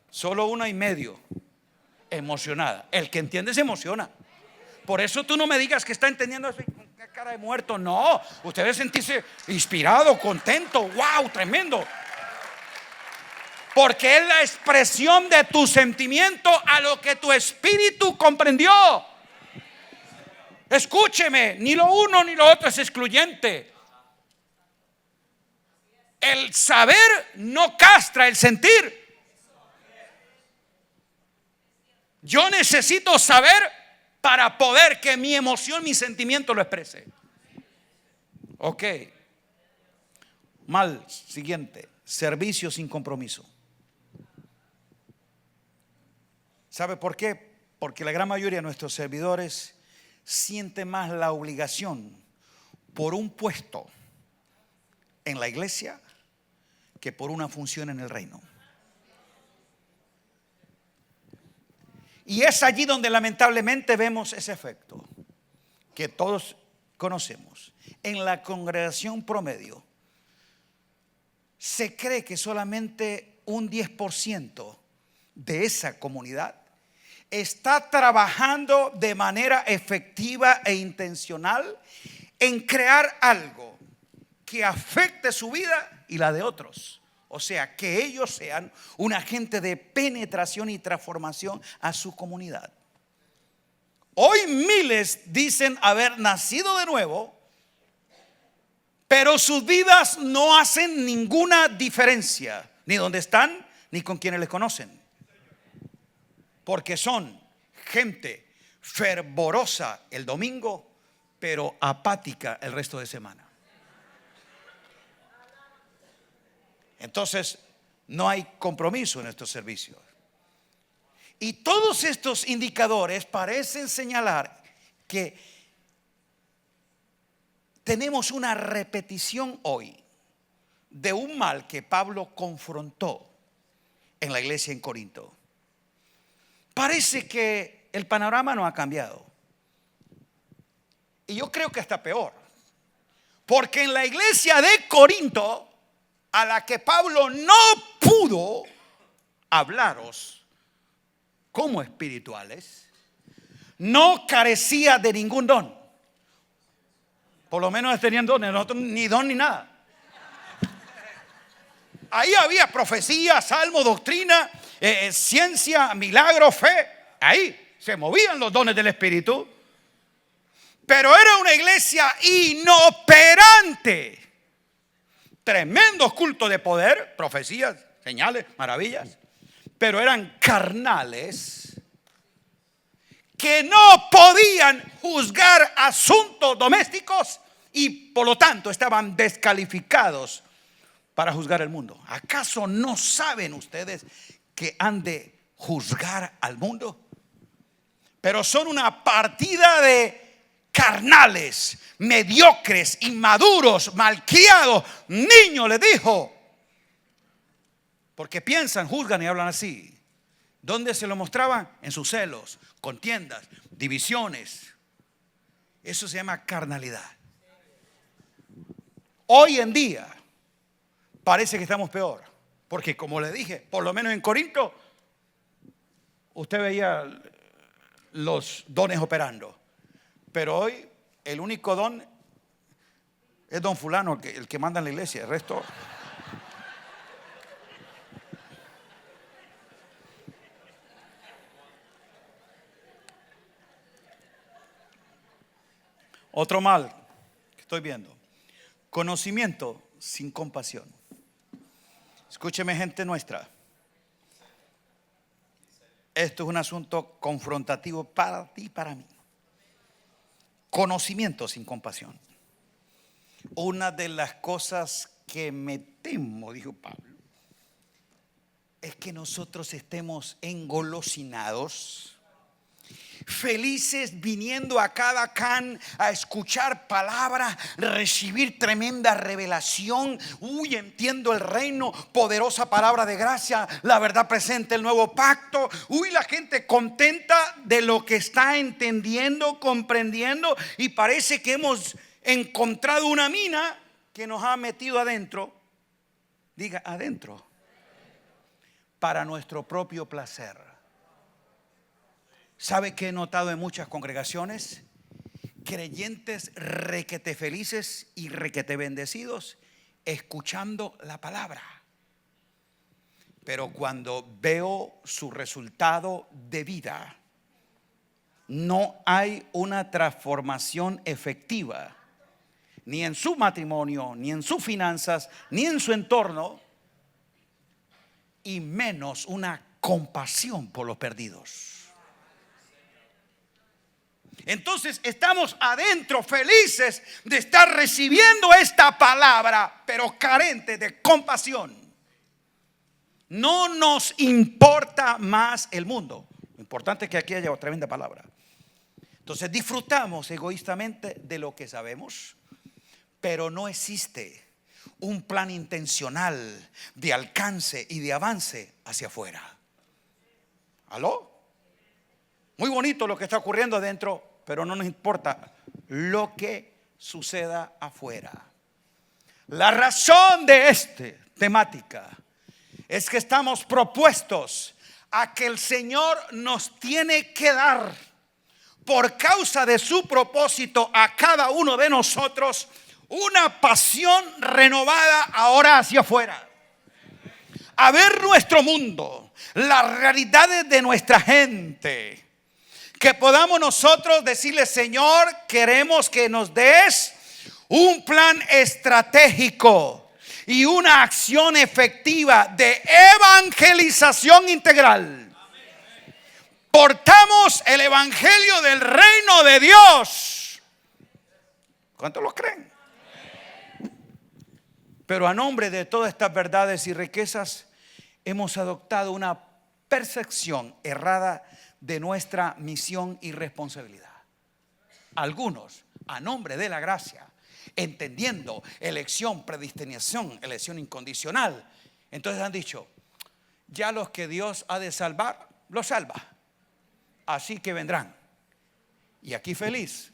Solo 1,5 emocionada. El que entiende se emociona. Por eso tú no me digas que está entendiendo así con cara de muerto. No, usted debe sentirse inspirado, contento. Wow, tremendo. Porque es la expresión de tu sentimiento a lo que tu espíritu comprendió. Escúcheme, ni lo uno ni lo otro es excluyente. El saber no castra el sentir. Yo necesito saber para poder que mi emoción, mi sentimiento lo exprese. Ok. Mal, siguiente. Servicio sin compromiso. ¿Sabe por qué? Porque la gran mayoría de nuestros servidores siente más la obligación por un puesto en la iglesia que por una función en el reino. Y es allí donde lamentablemente vemos ese efecto que todos conocemos. En la congregación promedio se cree que solamente un 10% de esa comunidad está trabajando de manera efectiva e intencional en crear algo que afecte su vida y la de otros. O sea, que ellos sean un agente de penetración y transformación a su comunidad. Hoy miles dicen haber nacido de nuevo, pero sus vidas no hacen ninguna diferencia, ni donde están, ni con quienes les conocen. Porque son gente fervorosa el domingo, pero apática el resto de semana. Entonces, no hay compromiso en estos servicios. Y todos estos indicadores parecen señalar que tenemos una repetición hoy de un mal que Pablo confrontó en la iglesia en Corinto. Parece que el panorama no ha cambiado. Y yo creo que está peor. Porque en la iglesia de Corinto, a la que Pablo no pudo hablaros como espirituales, no carecía de ningún don. Por lo menos tenían dones, nosotros ni don ni nada. Ahí había profecía, salmo, doctrina, ciencia, milagro, fe. Ahí se movían los dones del Espíritu. Pero era una iglesia inoperante. Tremendos cultos de poder, profecías, señales, maravillas. Pero eran carnales que no podían juzgar asuntos domésticos y por lo tanto estaban descalificados para juzgar el mundo. ¿Acaso no saben ustedes que han de juzgar al mundo? Pero son una partida de carnales, mediocres, inmaduros, malcriados, niños, les dijo. Porque piensan, juzgan y hablan así. ¿Dónde se lo mostraban? En sus celos, contiendas, divisiones. Eso se llama carnalidad. Hoy en día parece que estamos peor. Porque como le dije, por lo menos en Corinto, usted veía los dones operando. Pero hoy el único don es don fulano, el que manda en la iglesia. El resto... Otro mal que estoy viendo: conocimiento sin compasión. Escúcheme, gente nuestra. Esto es un asunto confrontativo para ti y para mí. Conocimiento sin compasión. Una de las cosas que me temo, dijo Pablo, es que nosotros estemos engolosinados, felices viniendo a cada can a escuchar palabra, recibir tremenda revelación. Uy, entiendo el reino, poderosa palabra de gracia, la verdad presente, el nuevo pacto. Uy, la gente contenta de lo que está entendiendo, comprendiendo, y parece que hemos encontrado una mina que nos ha metido adentro. Diga adentro, para nuestro propio placer. ¿Sabe qué he notado en muchas congregaciones? Creyentes requete felices y requete bendecidos escuchando la palabra. Pero cuando veo su resultado de vida, no hay una transformación efectiva, ni en su matrimonio, ni en sus finanzas, ni en su entorno, y menos una compasión por los perdidos. Entonces estamos adentro felices de estar recibiendo esta palabra, pero carentes de compasión. No nos importa más el mundo. Lo importante es que aquí haya otra tremenda palabra. Entonces disfrutamos egoístamente de lo que sabemos, pero no existe un plan intencional de alcance y de avance hacia afuera. ¿Aló? Muy bonito lo que está ocurriendo adentro, pero no nos importa lo que suceda afuera. La razón de esta temática es que estamos propuestos a que el Señor nos tiene que dar, por causa de su propósito, a cada uno de nosotros una pasión renovada ahora hacia afuera. A ver nuestro mundo, las realidades de nuestra gente. Que podamos nosotros decirle: Señor, queremos que nos des un plan estratégico y una acción efectiva de evangelización integral. Portamos el evangelio del reino de Dios. ¿Cuántos lo creen? Pero a nombre de todas estas verdades y riquezas, hemos adoptado una percepción errada de nuestra misión y responsabilidad. Algunos, a nombre de la gracia, entendiendo elección, predestinación, elección incondicional, entonces han dicho: ya los que Dios ha de salvar, los salva, así que vendrán. Y aquí feliz,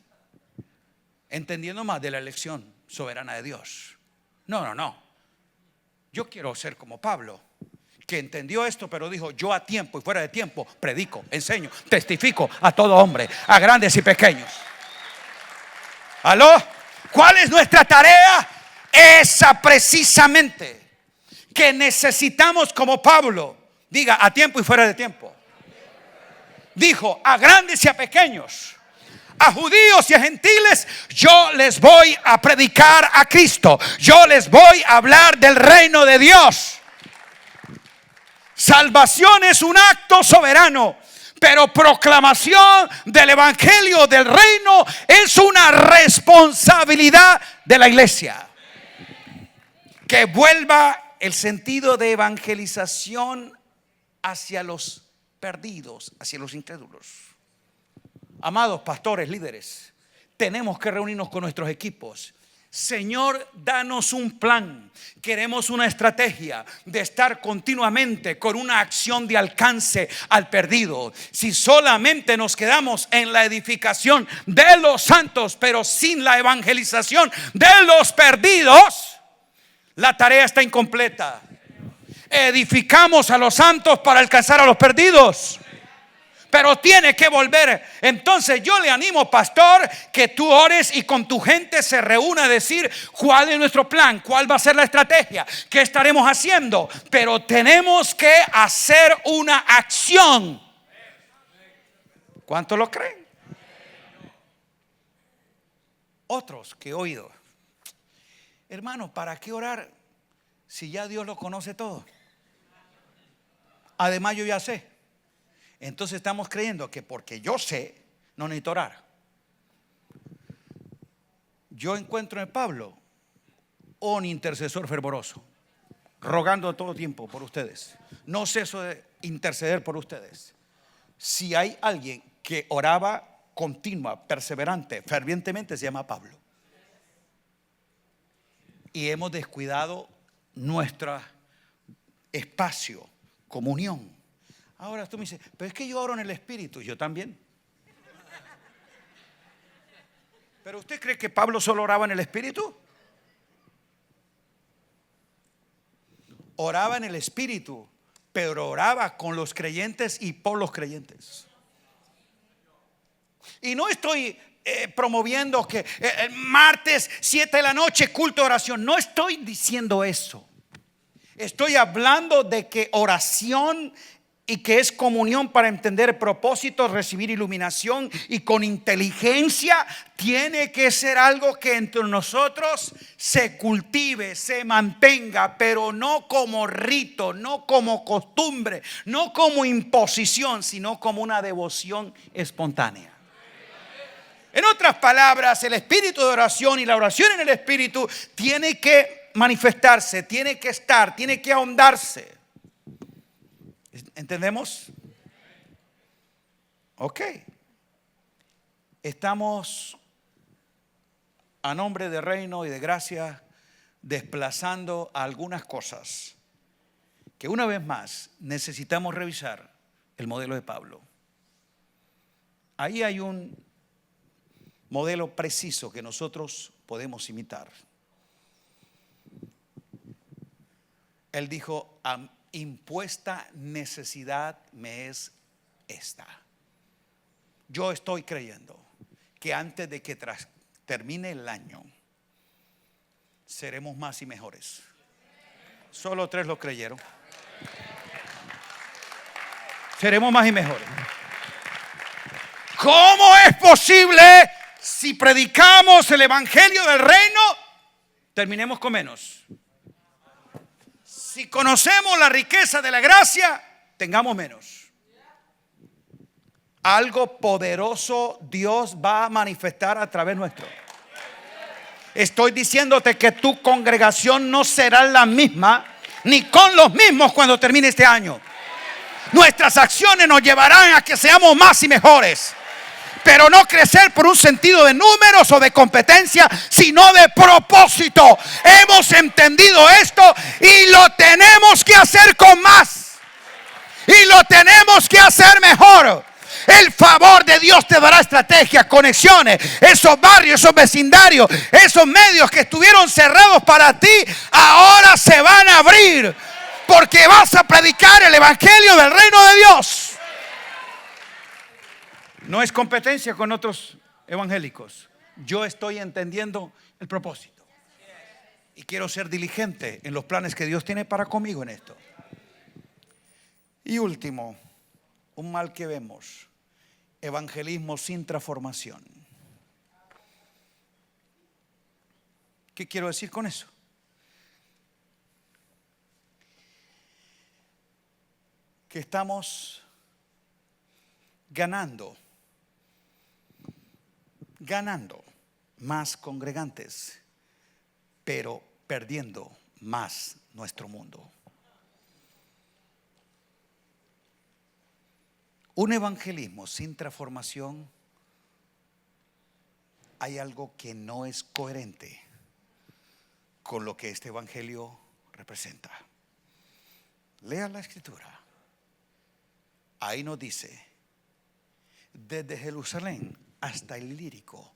entendiendo más de la elección soberana de Dios. No. Yo quiero ser como Pablo, que entendió esto, pero dijo: yo a tiempo y fuera de tiempo predico, enseño, testifico a todo hombre, a grandes y pequeños. ¿Aló? ¿Cuál es nuestra tarea? Esa precisamente, que necesitamos, como Pablo, diga, a tiempo y fuera de tiempo. Dijo: a grandes y a pequeños, a judíos y a gentiles, yo les voy a predicar a Cristo. Yo les voy a hablar del reino de Dios. Salvación es un acto soberano, pero proclamación del evangelio del reino es una responsabilidad de la iglesia. Que vuelva el sentido de evangelización hacia los perdidos, hacia los incrédulos. Amados pastores, líderes, tenemos que reunirnos con nuestros equipos. Señor, danos un plan. Queremos una estrategia de estar continuamente con una acción de alcance al perdido. Si solamente nos quedamos en la edificación de los santos, pero sin la evangelización de los perdidos, la tarea está incompleta. Edificamos a los santos para alcanzar a los perdidos, pero tiene que volver. Entonces yo le animo, pastor, que tú ores y con tu gente se reúna a decir cuál es nuestro plan, cuál va a ser la estrategia, qué estaremos haciendo. Pero tenemos que hacer una acción. ¿Cuántos lo creen? Otros que he oído: hermano, ¿para qué orar si ya Dios lo conoce todo? Además yo ya sé. Entonces estamos creyendo que porque yo sé, no necesito orar. Yo encuentro en Pablo un intercesor fervoroso, rogando todo tiempo por ustedes. No ceso de interceder por ustedes. Si hay alguien que oraba continua, perseverante, fervientemente, se llama Pablo. Y hemos descuidado nuestro espacio, comunión. Ahora tú me dices: pero es que yo oro en el Espíritu. Yo también. ¿Pero usted cree que Pablo solo oraba en el Espíritu? Oraba en el Espíritu, pero oraba con los creyentes y por los creyentes. Y no estoy promoviendo que el martes 7 de la noche culto de oración. No estoy diciendo eso. Estoy hablando de que oración y que es comunión para entender propósitos, recibir iluminación y con inteligencia, tiene que ser algo que entre nosotros se cultive, se mantenga, pero no como rito, no como costumbre, no como imposición, sino como una devoción espontánea. En otras palabras, el espíritu de oración y la oración en el espíritu tiene que manifestarse, tiene que estar, tiene que ahondarse. ¿Entendemos? Ok. Estamos, a nombre de reino y de gracia, desplazando algunas cosas que una vez más necesitamos revisar el modelo de Pablo. Ahí hay un modelo preciso que nosotros podemos imitar. Él dijo: impuesta necesidad me es esta. Yo estoy creyendo que antes de que termine el año seremos más y mejores. Solo 3 lo creyeron. Seremos más y mejores. ¿Cómo es posible si predicamos el evangelio del reino terminemos con menos? Si conocemos la riqueza de la gracia, tengamos menos. Algo poderoso Dios va a manifestar a través nuestro. Estoy diciéndote que tu congregación no será la misma, ni con los mismos cuando termine este año. Nuestras acciones nos llevarán a que seamos más y mejores. Pero no crecer por un sentido de números o de competencia, sino de propósito. Hemos entendido esto y lo tenemos que hacer con más. Y lo tenemos que hacer mejor. El favor de Dios te dará estrategias, conexiones. Esos barrios, esos vecindarios, esos medios que estuvieron cerrados para ti, ahora se van a abrir. porque vas a predicar el evangelio del reino de Dios. No es competencia con otros evangélicos. Yo estoy entendiendo el propósito y quiero ser diligente en los planes que Dios tiene para conmigo en esto. Y último, un mal que vemos: evangelismo sin transformación. ¿Qué quiero decir con eso? Que estamos ganando más congregantes, pero perdiendo más nuestro mundo. Un evangelismo sin transformación, hay algo que no es coherente con lo que este evangelio representa. Lea la escritura. Ahí nos dice: desde Jerusalén hasta el Ilírico,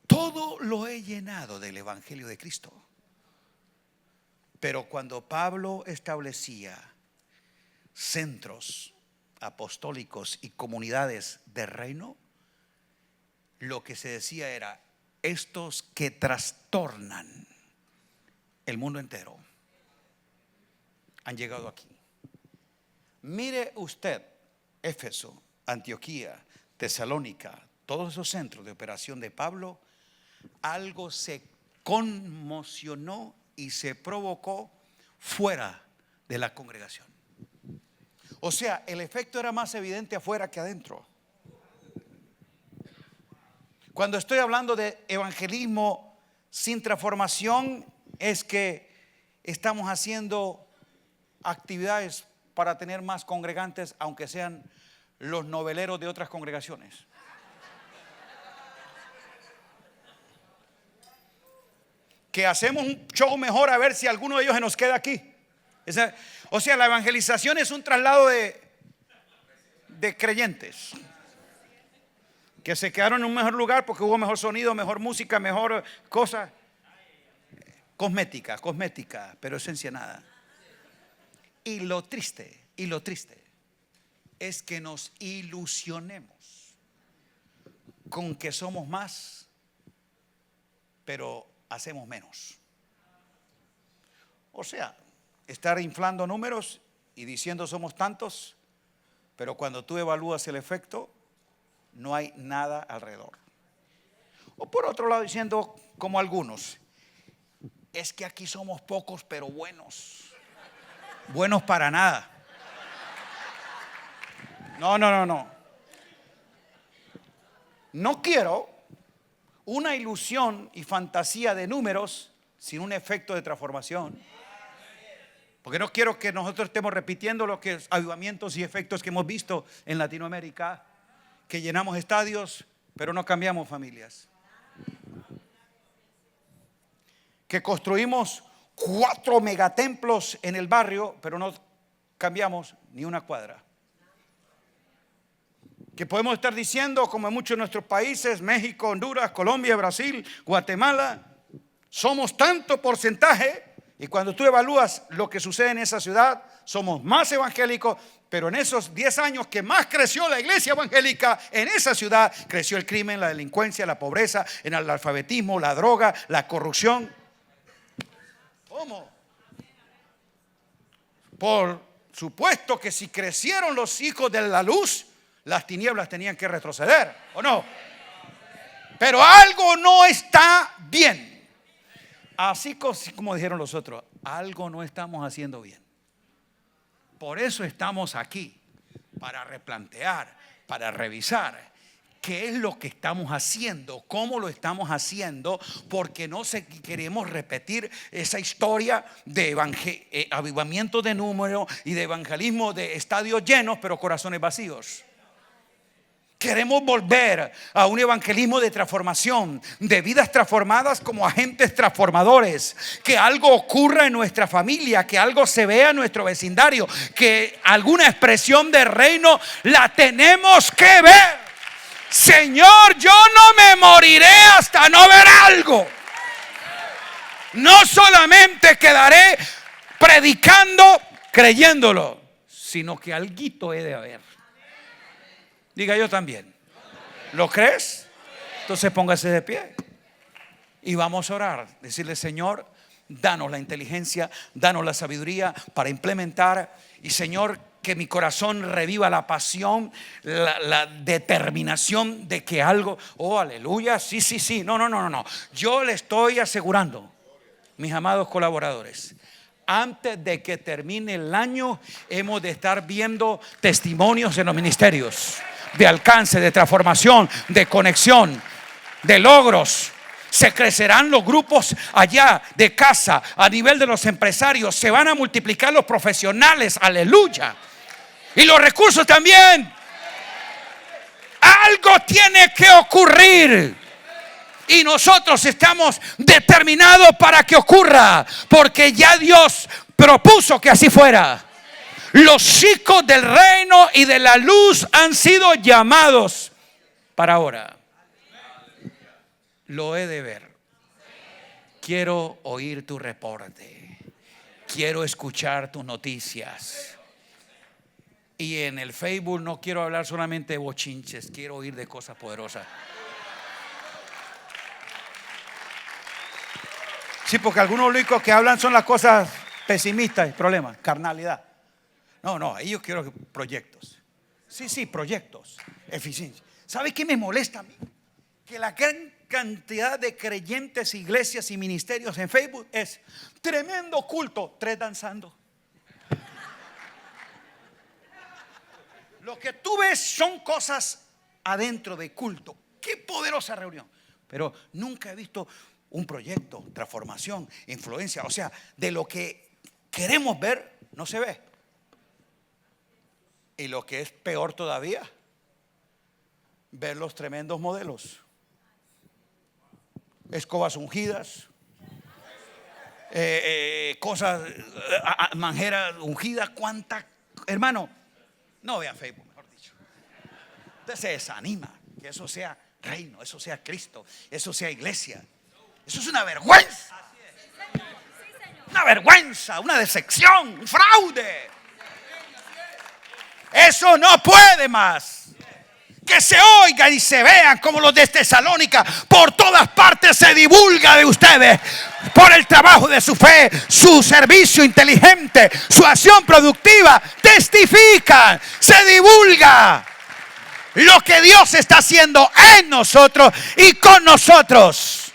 todo lo he llenado del evangelio de Cristo. Pero cuando Pablo establecía centros apostólicos y comunidades de reino, lo que se decía era: estos que trastornan el mundo entero han llegado aquí. Mire usted Éfeso, Antioquía, Tesalónica, todos esos centros de operación de Pablo. Algo se conmocionó y se provocó fuera de la congregación. O sea, el efecto era más evidente afuera que adentro. Cuando estoy hablando de evangelismo sin transformación, es que estamos haciendo actividades para tener más congregantes, aunque sean los noveleros de otras congregaciones. Que hacemos un show mejor a ver si alguno de ellos se nos queda aquí. O sea, la evangelización es un traslado de creyentes que se quedaron en un mejor lugar porque hubo mejor sonido, mejor música, mejor cosa. Cosmética, pero esencia nada. Y lo triste es que nos ilusionemos con que somos más, pero hacemos menos. O sea, estar inflando números y diciendo somos tantos, pero cuando tú evalúas el efecto, no hay nada alrededor. O por otro lado, diciendo como algunos: es que aquí somos pocos pero buenos para nada. No quiero una ilusión y fantasía de números sin un efecto de transformación. Porque no quiero que nosotros estemos repitiendo los avivamientos y efectos que hemos visto en Latinoamérica, que llenamos estadios pero no cambiamos familias, que construimos 4 megatemplos en el barrio pero no cambiamos ni una cuadra, que podemos estar diciendo, como en muchos de nuestros países, México, Honduras, Colombia, Brasil, Guatemala, somos tanto porcentaje, y cuando tú evalúas lo que sucede en esa ciudad, somos más evangélicos, pero en esos 10 años que más creció la iglesia evangélica en esa ciudad, creció el crimen, la delincuencia, la pobreza, el analfabetismo, la droga, la corrupción. ¿Cómo? Por supuesto que si crecieron los hijos de la luz, las tinieblas tenían que retroceder, ¿o no? Pero algo no está bien. Así como dijeron los otros, algo no estamos haciendo bien. Por eso estamos aquí, para replantear, para revisar qué es lo que estamos haciendo, cómo lo estamos haciendo, porque no queremos repetir esa historia de avivamiento de número y de evangelismo de estadios llenos, pero corazones vacíos. Queremos volver a un evangelismo de transformación, de vidas transformadas como agentes transformadores. Que algo ocurra en nuestra familia, que algo se vea en nuestro vecindario, que alguna expresión de reino la tenemos que ver. Señor, yo no me moriré hasta no ver algo. No solamente quedaré predicando creyéndolo, sino que alguito he de haber. Diga yo también. ¿Lo crees? Entonces póngase de pie y vamos a orar. Decirle: Señor, danos la inteligencia, danos la sabiduría para implementar. Y Señor, que mi corazón reviva la pasión, la determinación de que algo, oh aleluya, sí, no. Yo le estoy asegurando, mis amados colaboradores, antes de que termine el año hemos de estar viendo testimonios en los ministerios de alcance, de transformación, de conexión, de logros. Se crecerán los grupos allá de casa, a nivel de los empresarios. Se van a multiplicar los profesionales, aleluya. Y los recursos también. Algo tiene que ocurrir. Y nosotros estamos determinados para que ocurra, porque ya Dios propuso que así fuera. Los hijos del reino y de la luz han sido llamados para ahora. Lo he de ver. Quiero oír tu reporte. Quiero escuchar tus noticias. Y en el Facebook no quiero hablar solamente de bochinches, quiero oír de cosas poderosas. Sí, porque algunos únicos que hablan son las cosas pesimistas, problemas, carnalidad. No, ahí yo quiero proyectos. Sí, proyectos, eficiencia. ¿Sabe qué me molesta a mí? Que la gran cantidad de creyentes, iglesias y ministerios en Facebook es tremendo culto, 3 danzando. Lo que tú ves son cosas adentro de culto. Qué poderosa reunión. Pero nunca he visto un proyecto, transformación, influencia. O sea, de lo que queremos ver, no se ve. Y lo que es peor todavía, ver los tremendos modelos. Escobas ungidas, cosas, manjeras ungidas. ¿Cuánta, hermano? No vea Facebook, mejor dicho. Usted se desanima que eso sea reino, eso sea Cristo, eso sea iglesia. Eso es una vergüenza. Una vergüenza, una decepción, un fraude. Eso no puede más. Que se oiga y se vean como los de Tesalónica. Por todas partes se divulga de ustedes. Por el trabajo de su fe, su servicio inteligente, su acción productiva. Testifican, se divulga lo que Dios está haciendo en nosotros y con nosotros.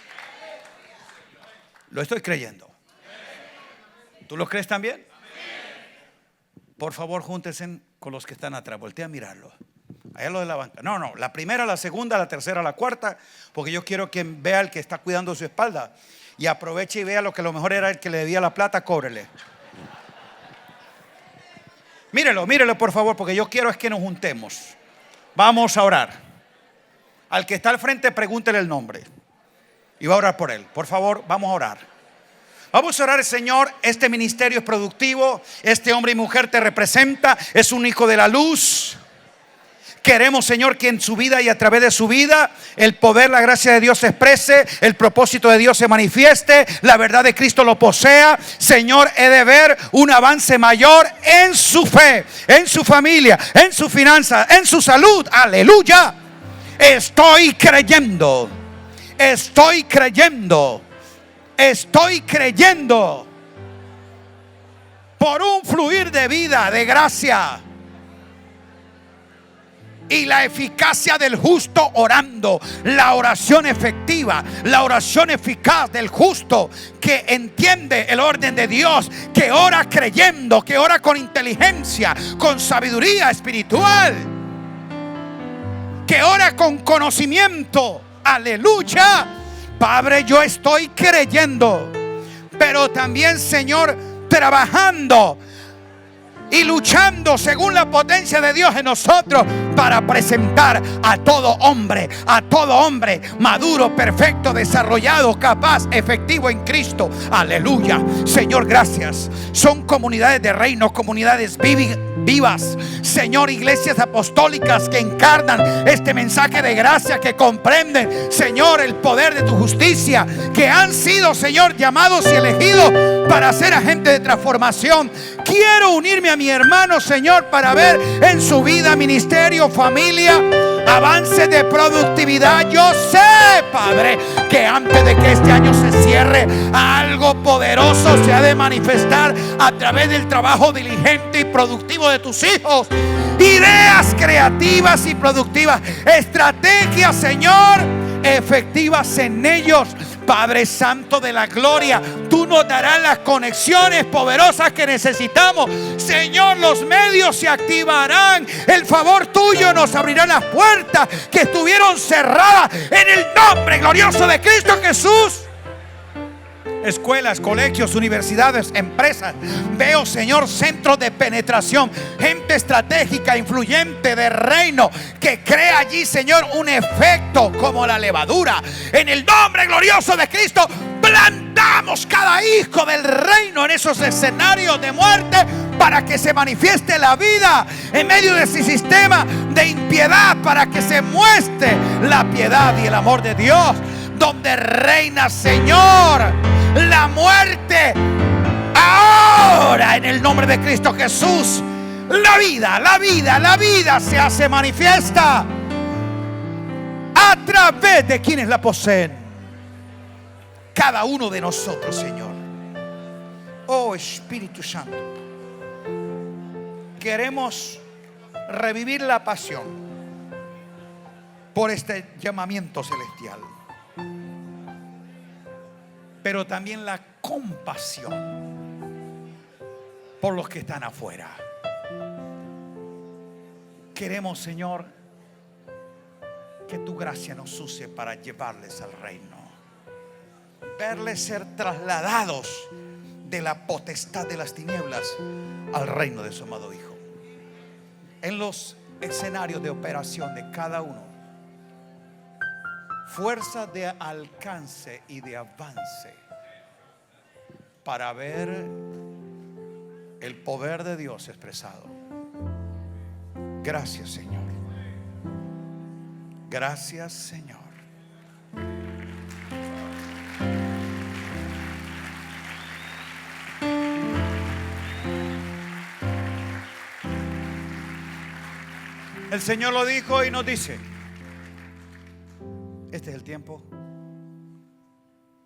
Lo estoy creyendo. ¿Tú lo crees también? Por favor, júntense con los que están atrás. Voltea a mirarlo. Allá lo de la banca. No, la primera, la segunda, la tercera, la cuarta. Porque yo quiero que vea el que está cuidando su espalda. Y aproveche y vea lo que lo mejor era el que le debía la plata, cóbrele. Mírelo por favor, porque yo quiero es que nos juntemos. Vamos a orar. Al que está al frente, pregúntele el nombre y va a orar por él. Por favor, vamos a orar. Vamos a orar, Señor. Este ministerio es productivo. Este hombre y mujer te representa. Es un hijo de la luz. Queremos, Señor, que en su vida y a través de su vida el poder, la gracia de Dios se exprese, el propósito de Dios se manifieste, la verdad de Cristo lo posea. Señor, he de ver un avance mayor en su fe, en su familia, en su finanza, en su salud. Aleluya. Estoy creyendo por un fluir de vida, de gracia y la eficacia del justo orando. La oración efectiva, la oración eficaz del justo que entiende el orden de Dios, que ora creyendo, que ora con inteligencia, con sabiduría espiritual, que ora con conocimiento. Aleluya. Padre, yo estoy creyendo, pero también, Señor, trabajando y luchando según la potencia de Dios en nosotros para presentar a todo hombre maduro, perfecto, desarrollado, capaz, efectivo en Cristo. Aleluya. Señor, gracias. Son comunidades de reino, comunidades vivas, Señor, iglesias apostólicas que encarnan este mensaje de gracia, que comprenden, Señor, el poder de tu justicia, que han sido, Señor, llamados y elegidos para ser agentes de transformación, quiero unirme a mi hermano, Señor, para ver en su vida, ministerio, familia, avance de productividad. Yo sé, Padre, que antes de que este año se cierre, algo poderoso se ha de manifestar a través del trabajo diligente y productivo de tus hijos. Ideas creativas y productivas, estrategias, Señor, efectivas en ellos. Padre Santo de la gloria, tú nos darás las conexiones poderosas que necesitamos. Señor, los medios se activarán. El favor tuyo nos abrirá las puertas que estuvieron cerradas en el nombre glorioso de Cristo Jesús. Escuelas, colegios, universidades, empresas. Veo, Señor, centros de penetración, gente estratégica, influyente de reino, que crea allí, Señor, un efecto como la levadura. En el nombre glorioso de Cristo, plantamos cada hijo del reino en esos escenarios de muerte, para que se manifieste la vida en medio de ese sistema de impiedad, para que se muestre la piedad y el amor de Dios. Donde reina, Señor, la muerte, ahora en el nombre de Cristo Jesús, la vida se hace manifiesta a través de quienes la poseen. Cada uno de nosotros, Señor. Oh Espíritu Santo, queremos revivir la pasión por este llamamiento celestial, pero también la compasión por los que están afuera. Queremos, Señor, que tu gracia nos use para llevarles al reino, verles ser trasladados de la potestad de las tinieblas al reino de su amado Hijo. En los escenarios de operación de cada uno, fuerza de alcance y de avance para ver el poder de Dios expresado. Gracias, Señor. Gracias, Señor. El Señor lo dijo y nos dice: este es el tiempo.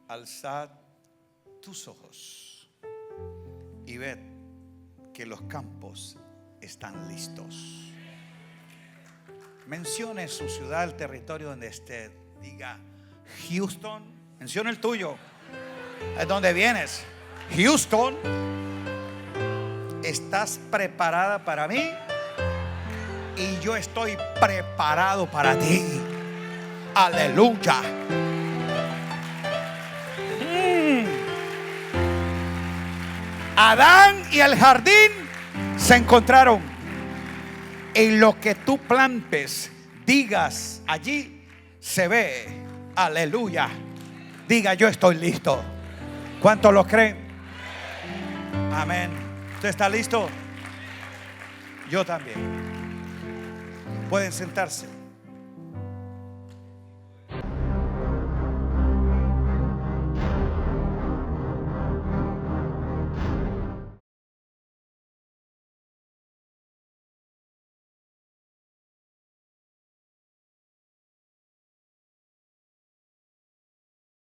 Alzad tus ojos y ved que los campos están listos. Mencione su ciudad, el territorio donde esté. Diga Houston. Menciona el tuyo. Es donde vienes. Houston, ¿estás preparada para mí? Y yo estoy preparado para ti. Aleluya. Adán y el jardín se encontraron. En lo que tú plantes, digas allí, se ve. Aleluya. Diga: yo estoy listo. ¿Cuántos lo creen? Amén. ¿Usted está listo? Yo también. Pueden sentarse.